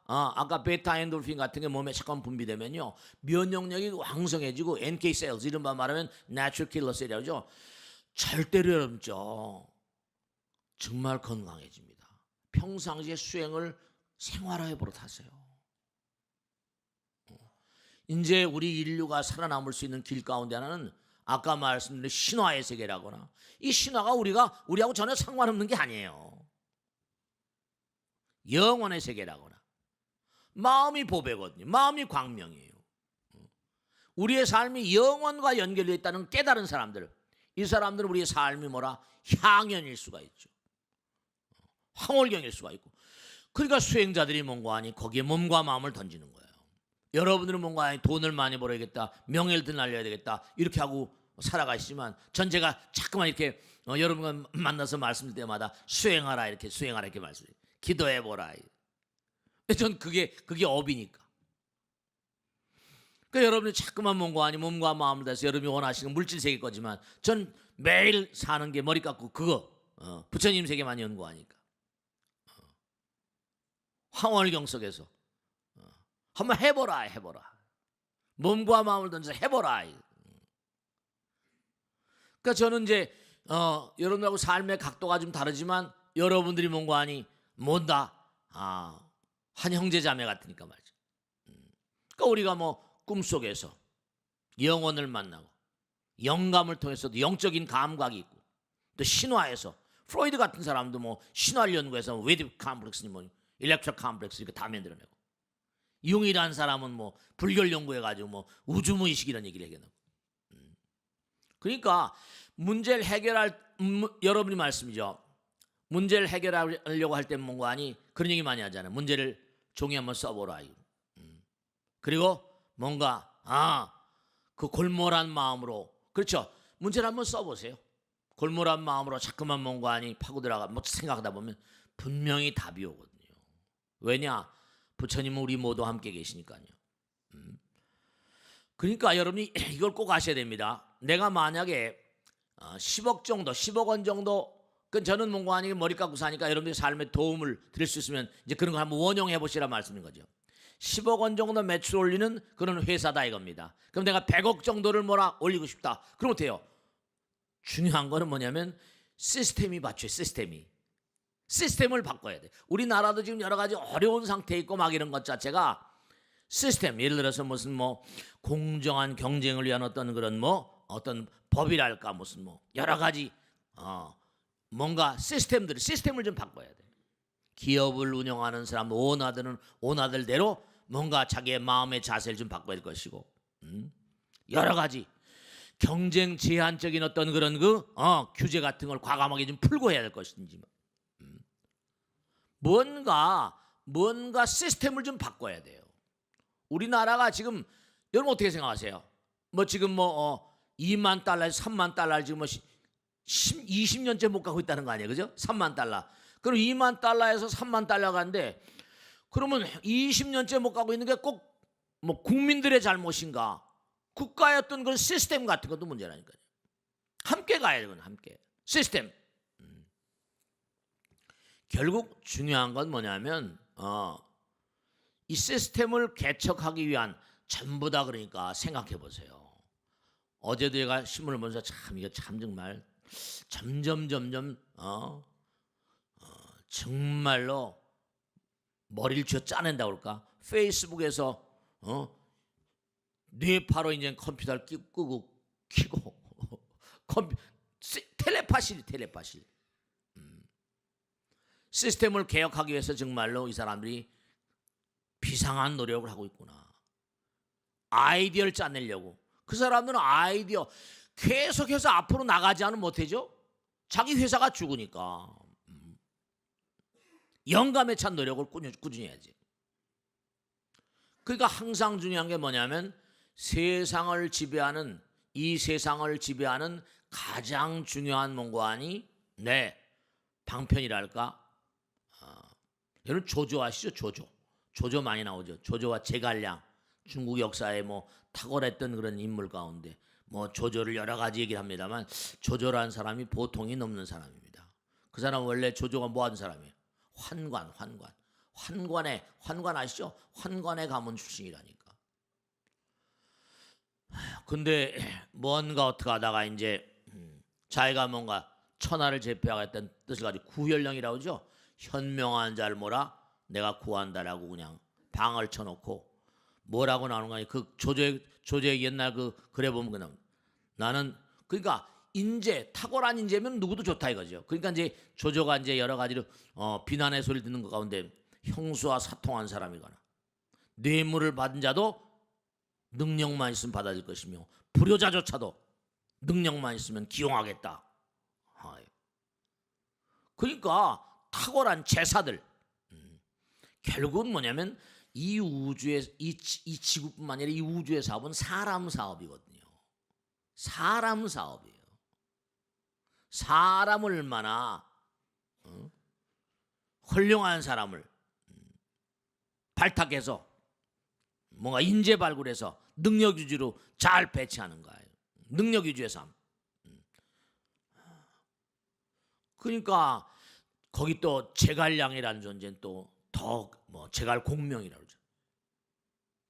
아까 베타 엔돌핀 같은 게 몸에 잠깐 분비되면요, 면역력이 왕성해지고 NK 셀스, 이른바 말하면 Natural Killer Cell이라고, 절대로 여러분죠, 정말 건강해집니다. 평상시에 수행을 생활화해 버릇하세요. 이제 우리 인류가 살아남을 수 있는 길 가운데 하나는 아까 말씀드린 신화의 세계라거나, 이 신화가 우리하고 전혀 상관없는 게 아니에요. 영원의 세계라거나, 마음이 보배거든요. 마음이 광명이에요. 우리의 삶이 영원과 연결되어 있다는 깨달은 사람들, 이 사람들은 우리의 삶이 뭐라? 향연일 수가 있죠. 황홀경일 수가 있고. 그러니까 수행자들이 뭔가 하니 거기에 몸과 마음을 던지는 거예요. 여러분들은 뭔가 하니 돈을 많이 벌어야겠다, 명예를 더 날려야 되겠다, 이렇게 하고 살아가시지만, 전 제가 자꾸만 이렇게 여러분과 만나서 말씀드릴 때마다 수행하라, 이렇게 수행하라, 이렇게 말씀해요. 기도해보라. 전 그게 업이니까. 그러니까 여러분이 자꾸만 뭔가 하니 몸과 마음을 다해서 여러분이 원하시는 물질 세계 거지만, 전 매일 사는 게 머리 깎고 그거 부처님 세계만 연구하니까. 황홀경 속에서 한번 해보라. 몸과 마음을 던져서 해보라. 그러니까 저는 이제 여러분들하고 삶의 각도가 좀 다르지만, 여러분들이 뭔가 하니 뭔다, 한 형제 자매 같으니까 말이죠. 그러니까 우리가 뭐 꿈속에서 영혼을 만나고, 영감을 통해서도 영적인 감각이 있고, 또 신화에서 프로이드 같은 사람도 뭐 신화를 연구해서 웨디브 컴플렉스, 뭐 일렉트로 컴플렉스 이렇게 다 만들어내고, 융이라는 사람은 뭐 불결 연구해가지고 뭐 우주무의식 이런 얘기를 해놓고. 그러니까 문제를 해결할, 여러분이 말씀이죠, 문제를 해결하려고 할 때 뭔가 하니 그런 얘기 많이 하잖아요. 문제를 종이에 한번 써보라. 그리고 뭔가 그 골몰한 마음으로, 그렇죠, 문제를 한번 써보세요. 골몰한 마음으로 자꾸만 뭔가 하니 파고 들어가 뭐 생각하다 보면 분명히 답이 오거든요. 왜냐? 부처님은 우리 모두 함께 계시니까요. 그러니까 여러분이 이걸 꼭 아셔야 됩니다. 내가 만약에 10억 정도, 10억 원 정도, 그 저는 뭔가 아니게 머리 깎고 사니까 여러분들의 삶에 도움을 드릴 수 있으면 이제 그런 거 한번 원용해 보시라 말씀인 거죠. 10억 원 정도 매출 올리는 그런 회사다 이겁니다. 그럼 내가 100억 정도를 뭐라 올리고 싶다. 그럼 어때요? 중요한 거는 뭐냐면 시스템이 받쳐요. 시스템을 바꿔야 돼. 우리나라도 지금 여러 가지 어려운 상태에 있고 막 이런 것 자체가 시스템, 예를 들어서 무슨 뭐 공정한 경쟁을 위한 어떤 그런 뭐 어떤 법이랄까, 무슨 뭐 여러 가지 뭔가 시스템을 좀 바꿔야 돼. 기업을 운영하는 사람 오너들은 오너들대로 뭔가 자기의 마음의 자세를 좀 바꿔야 될 것이고, 여러 가지 경쟁 제한적인 어떤 그런 규제 같은 걸 과감하게 좀 풀고 해야 될 것인지, 뭔가 시스템을 좀 바꿔야 돼요. 우리나라가 지금 여러분 어떻게 생각하세요? 뭐 지금 뭐 2만 달러에서 3만 달러 지금 뭐 20년째 못 가고 있다는 거 아니에요, 그죠? 3만 달러. 그럼 2만 달러에서 3만 달러가 간데, 그러면 20년째 못 가고 있는 게 꼭 뭐 국민들의 잘못인가? 국가의 어떤 그런 시스템 같은 것도 문제라니까요. 함께 가야 되는 함께 시스템. 결국 중요한 건 뭐냐면 이 시스템을 개척하기 위한 전부 다, 그러니까 생각해 보세요. 어제도 제가 신문을 보면서 참 이거 참 정말 점점 정말로 머리를 쥐어 짜낸다고 그럴까? 페이스북에서 뇌파로 이제 컴퓨터를 끄고 키고 텔레파시 시스템을 개혁하기 위해서 정말로 이 사람들이 비상한 노력을 하고 있구나. 아이디어를 짜내려고. 그 사람들은 아이디어 계속해서 앞으로 나가지 않으면 못하죠. 자기 회사가 죽으니까 영감에 찬 노력을 꾸준히 해야지. 그러니까 항상 중요한 게 뭐냐면 세상을 지배하는 이 세상을 지배하는 가장 중요한 문관이 내 방편이랄까. 여러분 조조 아시죠? 조조 많이 나오죠. 조조와 제갈량 중국 역사에 뭐 탁월했던 그런 인물 가운데 뭐 조조를 여러 가지 얘기를 합니다만 조조라는 사람이 보통이 넘는 사람입니다. 그 사람 원래 조조가 뭐 하는 사람이에요? 환관 아시죠? 환관의 가문 출신이라니까. 근데 뭔가 어떻게 하다가 이제 자기가 뭔가 천하를 제패하겠다는 뜻을 가지고 구현령이라고 하죠. 현명한 자를 뭐라 내가 구한다라고 그냥 방을 쳐놓고 뭐라고 나오는 거니 그 조조의 옛날 그 글에 보면 그냥 나는 그러니까 인재 탁월한 인재면 누구도 좋다 이거죠. 그러니까 이제 조조가 이제 여러 가지로 비난의 소리를 듣는 것 가운데 형수와 사통한 사람이거나 뇌물을 받은 자도 능력만 있으면 받아줄 것이며 불효자조차도 능력만 있으면 기용하겠다. 그러니까 탁월한 제사들 결국은 뭐냐면 이 우주의 이 지구뿐만 아니라 이 우주의 사업은 사람 사업이거든요. 사람 사업이에요. 사람을 얼마나 훌륭한 사람을 발탁해서 뭔가 인재 발굴해서 능력 유지로 잘 배치하는 거예요. 능력 유지의 삶. 그러니까 거기 또 제갈량이라는 존재는 또 더 뭐 제갈 공명이라고 그러죠.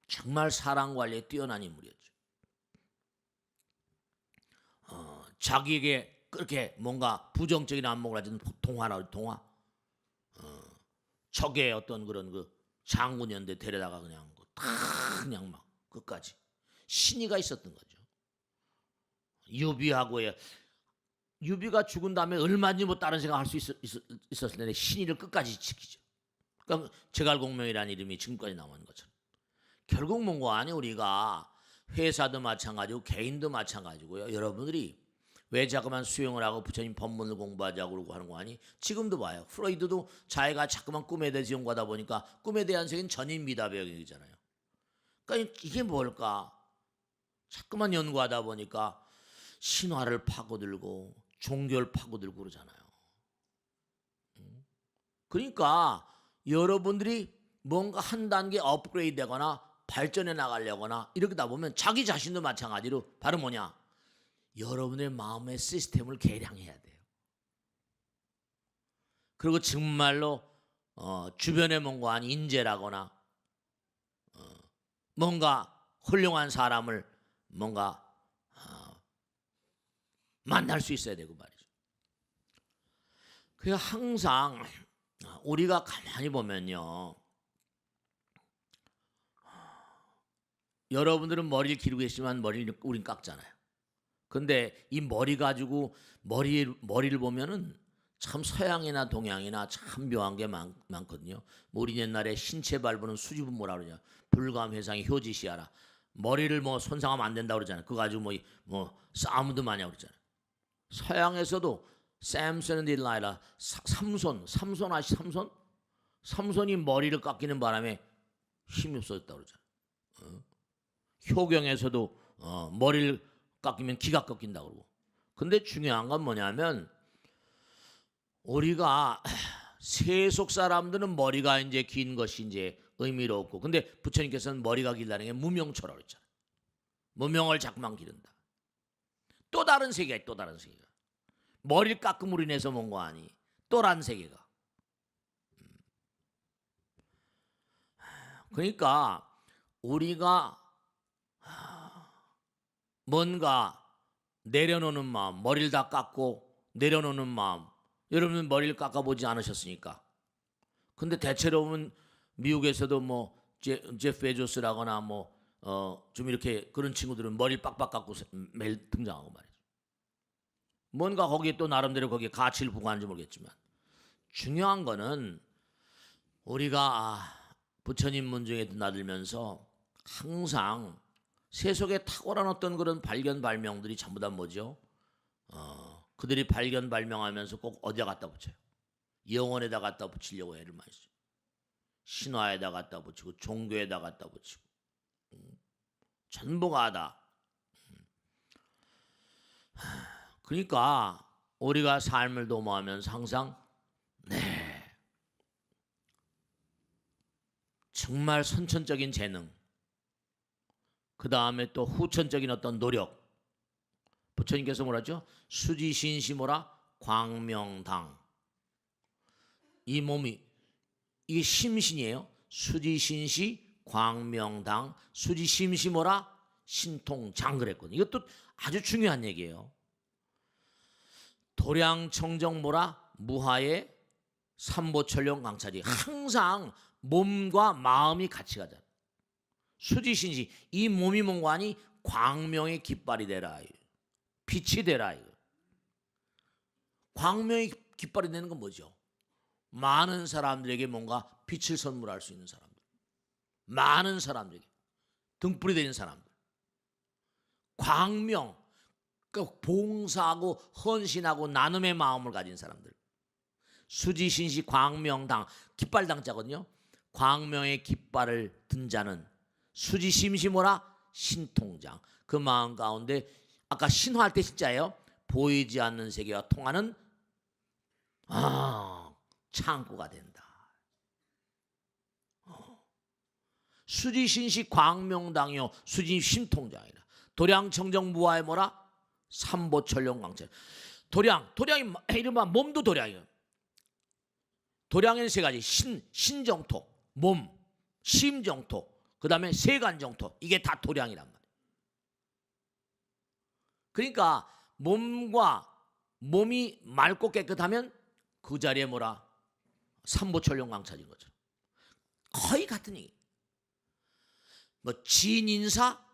정말 사람 관리에 뛰어난 인물이었죠. 자기에게 그렇게 뭔가 부정적인 안목을 가진 동화라고 동화. 적의 어떤 그런 그 장군이었는데 데려다가 그냥 다 그냥 막 끝까지 신의가 있었던 거죠. 유비하고의 유비가 죽은 다음에 얼마든지 뭐 다른 생각할 수 있었을 텐데 신의를 끝까지 지키죠. 그러니까 제갈공명이라는 이름이 지금까지 나오는 것처럼 결국 뭔가 아니 우리가 회사도 마찬가지고 개인도 마찬가지고요. 여러분들이 왜 자꾸만 수영을 하고 부처님 법문을 공부하자고 그러고 하는 거 아니? 지금도 봐요. 프로이드도 자기가 자꾸만 꿈에 대해서 연구하다 보니까 꿈에 대한 세계는 전인 미답의영역이잖아요. 그러니까 이게 뭘까? 자꾸만 연구하다 보니까 신화를 파고들고 종교를 파고들고 그러잖아요. 그러니까 여러분들이 뭔가 한 단계 업그레이드 되거나 발전해 나가려거나 이렇게다 보면 자기 자신도 마찬가지로 바로 뭐냐? 여러분의 마음의 시스템을 개량해야 돼요. 그리고 정말로 주변에 뭔가 한 인재라거나 뭔가 훌륭한 사람을 뭔가 만날 수 있어야 되고 말이죠. 그래서 항상 우리가 가만히 보면요. 여러분들은 머리를 기르고 계시지만 머리를 우린 깎잖아요. 근데 이 머리 가지고 머리를 보면은 참 서양이나 동양이나 참 묘한 게 많거든요. 우리 옛날에 신체 발부는 수집은 뭐라 그러냐? 불감회상이 효지시하라. 머리를 뭐 손상하면 안 된다 그러잖아요. 그거 가지고 뭐 싸움도 많이 하고 그러잖아요. 서양에서도 샘슨 딜라이라 삼손 아시 삼손? 삼손이 머리를 깎이는 바람에 힘이 없어졌다 그러잖아요. 효경에서도 머리를 깎이면 기가 꺾인다 그러고. 근데 중요한 건 뭐냐면 우리가 세속 사람들은 머리가 이제 긴 것이 이제 의미로 없고, 근데 부처님께서는 머리가 길다는 게 무명초라고 그랬잖아요. 무명을 자꾸만 기른다. 또 다른 세계가 또 다른 세계가. 머리를 깎음으로 인해서 뭔가 아니 또 다른 세계가. 그러니까 우리가 뭔가 내려놓는 마음, 머리를 다 깎고 내려놓는 마음. 여러분은 머리를 깎아보지 않으셨으니까. 근데 대체로 보면 미국에서도 뭐 제프 베조스라거나 뭐 좀 이렇게 그런 친구들은 머리를 빡빡 깎고 매일 등장하고 말이죠. 뭔가 거기에 또 나름대로 거기에 가치를 부과하는지 모르겠지만 중요한 거는 우리가 부처님 문중에 드나들면서 항상 세속에 탁월한 어떤 그런 발견 발명들이 전부 다 뭐죠? 그들이 발명하면서 꼭 어디다 갖다 붙여요? 영혼에다 갖다 붙이려고 애를 많이 써요. 신화에다 갖다 붙이고 종교에다 갖다 붙이고 전부가 다. 그러니까 우리가 삶을 도모하면서 항상 정말 선천적인 재능, 그 다음에 또 후천적인 어떤 노력. 부처님께서 뭐라죠? 수지신시모라 광명당. 이 몸이 이게 심신이에요. 수지신시 광명당 수지심시모라 신통장 그랬거든요. 이것도 아주 중요한 얘기예요. 도량청정모라 무하의 삼보철령 강차지. 항상 몸과 마음이 같이 가잖아. 수지신시 이 몸이 뭔가 하니 광명의 깃발이 되라. 빛이 되라. 광명의 깃발이 되는 건 뭐죠? 많은 사람들에게 뭔가 빛을 선물할 수 있는 사람들. 많은 사람들에게 등불이 되는 사람들. 광명, 그러니까 봉사하고 헌신하고 나눔의 마음을 가진 사람들. 수지신시 광명당, 깃발당자거든요. 광명의 깃발을 든 자는 수지심시모라 신통장. 그 마음 가운데 아까 신화할 때 진짜예요. 보이지 않는 세계와 통하는 창고가 된다. 수지신시 광명당이요 수지심통장이라. 도량청정무화의 뭐라 삼보철령광철. 도량이 이른바 몸도 도량이에요. 도량에는 세 가지. 신정토, 몸, 심정토, 그 다음에 세간정토. 이게 다 도량이란 말이에요. 그러니까 몸이 맑고 깨끗하면 그 자리에 뭐라 삼보철령광찰인 거죠. 거의 같은 얘기. 뭐 진인사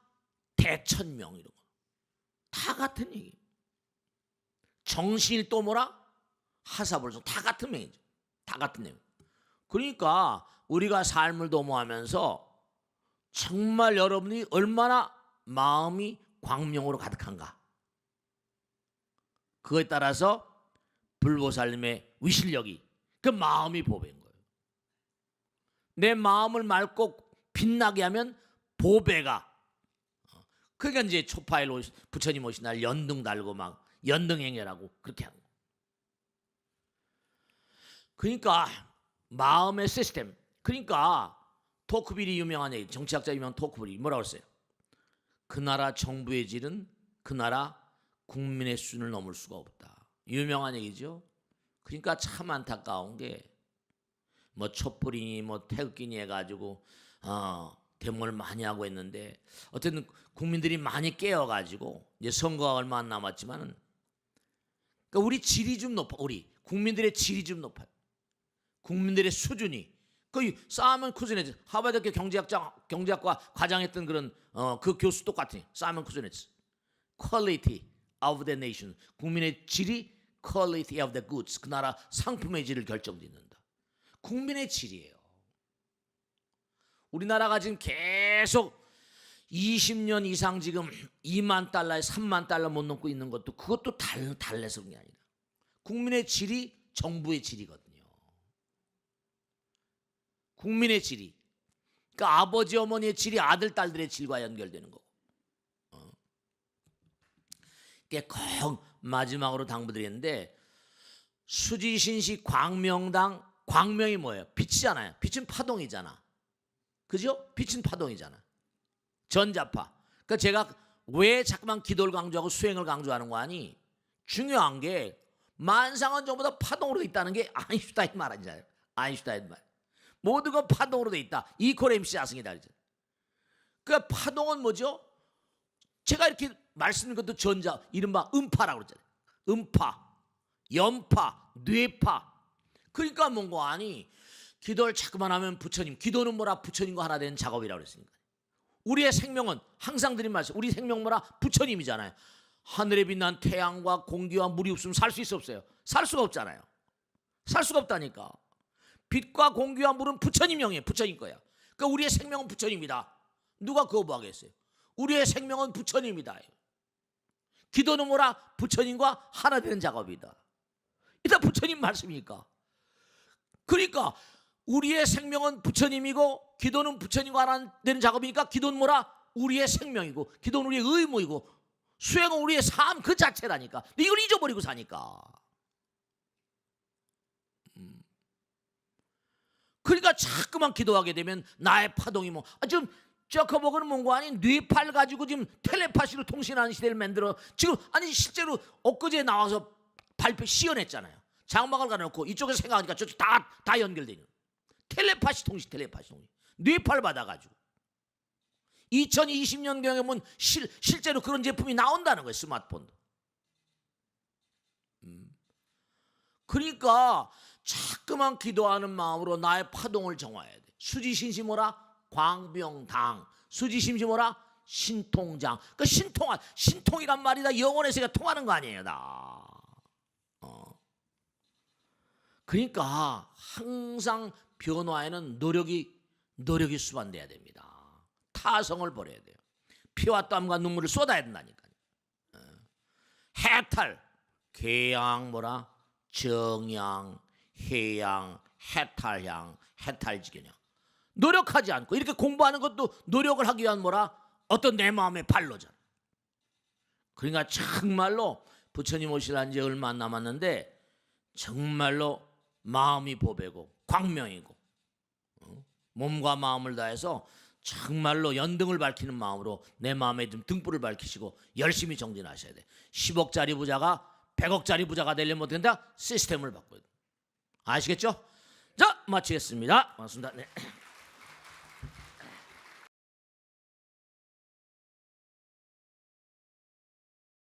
대천명 이런 거 다 같은 얘기. 정신일 또 뭐라 하사불성 다 같은 명이죠. 다 같은 내용. 그러니까 우리가 삶을 도모하면서 정말 여러분이 얼마나 마음이 광명으로 가득한가. 그거에 따라서 불보살님의 위실력이 그 마음이 보배인 거예요. 내 마음을 맑고 빛나게 하면 보배가. 그러니까 이제 초파일 부처님 오신 날 연등 달고 막 연등행렬하고 그렇게 하는 거예요. 그러니까 마음의 시스템. 그러니까 토크빌이 유명한 얘기, 정치학자 유명한 토크빌이 뭐라고 했어요? 그 나라 정부의 질은 그 나라 국민의 수준을 넘을 수가 없다. 유명한 얘기죠. 그러니까 참 안타까운 게 뭐 촛불이니 뭐 태극기니 해가지고 데모를 많이 하고 했는데 어쨌든 국민들이 많이 깨어가지고 이제 선거가 얼마 안 남았지만은 그러니까 우리 질이 좀 높아. 우리 국민들의 질이 좀 높아요. 국민들의 수준이 거의 사이먼 쿠즈네츠 하버드대 경제학과 과장했던 그런 그 교수 똑같아요. 사이먼 쿠즈네츠 quality of the nation. 국민의 질이 quality of the goods. 그 나라 상품의 질을 결정짓는다. 국민의 질이에요. 우리나라가 지금 계속 20년 이상 지금 2만 달러에 3만 달러 못 넘고 있는 것도 그것도 달래서 그런 게 아니라 국민의 질이 정부의 질이거든요. 국민의 질이. 그러니까 아버지 어머니의 질이 아들 딸들의 질과 연결되는 거고. 이게 꼭 마지막으로 당부드리는데 수지신시 광명당. 광명이 뭐예요? 빛이잖아요. 빛은 파동이잖아. 그죠? 빛은 파동이잖아. 전자파. 그러니까 제가 왜 자꾸만 기도를 강조하고 수행을 강조하는 거 아니? 중요한 게 만상은 전부 다 파동으로 돼 있다는 게 아인슈타인 말 아니잖아요. 아인슈타인 말. 모든 건 파동으로 돼 있다. 이퀄 MC 자승이다. 그러니까 파동은 뭐죠? 제가 이렇게 말씀드린 것도 전자, 이른바 음파라고 그러잖아요. 음파, 연파, 뇌파. 그러니까 뭔가 아니 기도를 자꾸만 하면 부처님, 기도는 뭐라 부처님과 하나 되는 작업이라고 그랬으니까. 우리의 생명은 항상 드린 말씀, 우리 생명 뭐라 부처님이잖아요. 하늘에 빛난 태양과 공기와 물이 없으면 살 수 있어 없어요? 살 수가 없잖아요. 살 수가 없다니까. 빛과 공기와 물은 부처님 영이에요. 부처님 거야. 그러니까 우리의 생명은 부처님이다. 누가 그거 뭐 하겠어요? 우리의 생명은 부처님이다. 기도는 뭐라? 부처님과 하나 되는 작업이다. 일단 부처님 말씀이니까. 그러니까 우리의 생명은 부처님이고 기도는 부처님과 하나 되는 작업이니까 기도는 뭐라? 우리의 생명이고 기도는 우리의 의무이고 수행은 우리의 삶 그 자체라니까. 근데 이걸 잊어버리고 사니까. 그러니까 자꾸만 기도하게 되면 나의 파동이 뭐 지금 저커버그는 뭔가 아닌 뇌팔 가지고 지금 텔레파시로 통신하는 시대를 만들어 지금 아니 실제로 엊그제 나와서 발표 시연했잖아요. 장막을 가놓고 이쪽에서 생각하니까 저쪽 다 연결되는 텔레파시 통신 뇌팔 받아가지고 2020년경에 보면 실제로 그런 제품이 나온다는 거예요. 스마트폰도. 그러니까 자꾸만 기도하는 마음으로 나의 파동을 정화해야 돼. 수지신시 뭐라? 광명당. 수지심시 뭐라? 신통장. 그 신통이란 말이 다 영혼에서 통하는 거 아니에요, 다. 그러니까 항상 변화에는 노력이 수반돼야 됩니다. 타성을 버려야 돼요. 피와 땀과 눈물을 쏟아야 된다니까요. 해탈, 계양 뭐라? 정양, 해양, 해탈향, 해탈지견향. 노력하지 않고 이렇게 공부하는 것도 노력을 하기 위한 뭐라? 어떤 내 마음의 발로잖아. 그러니까 정말로 부처님 오시란 지 얼마 안 남았는데 정말로 마음이 보배고 광명이고 몸과 마음을 다해서 정말로 연등을 밝히는 마음으로 내 마음에 좀 등불을 밝히시고 열심히 정진하셔야 돼. 10억짜리 부자가 100억짜리 부자가 되려면 어떻게 된다? 시스템을 바꿔야 돼. 아시겠죠? 자, 마치겠습니다. 고맙습니다. 네.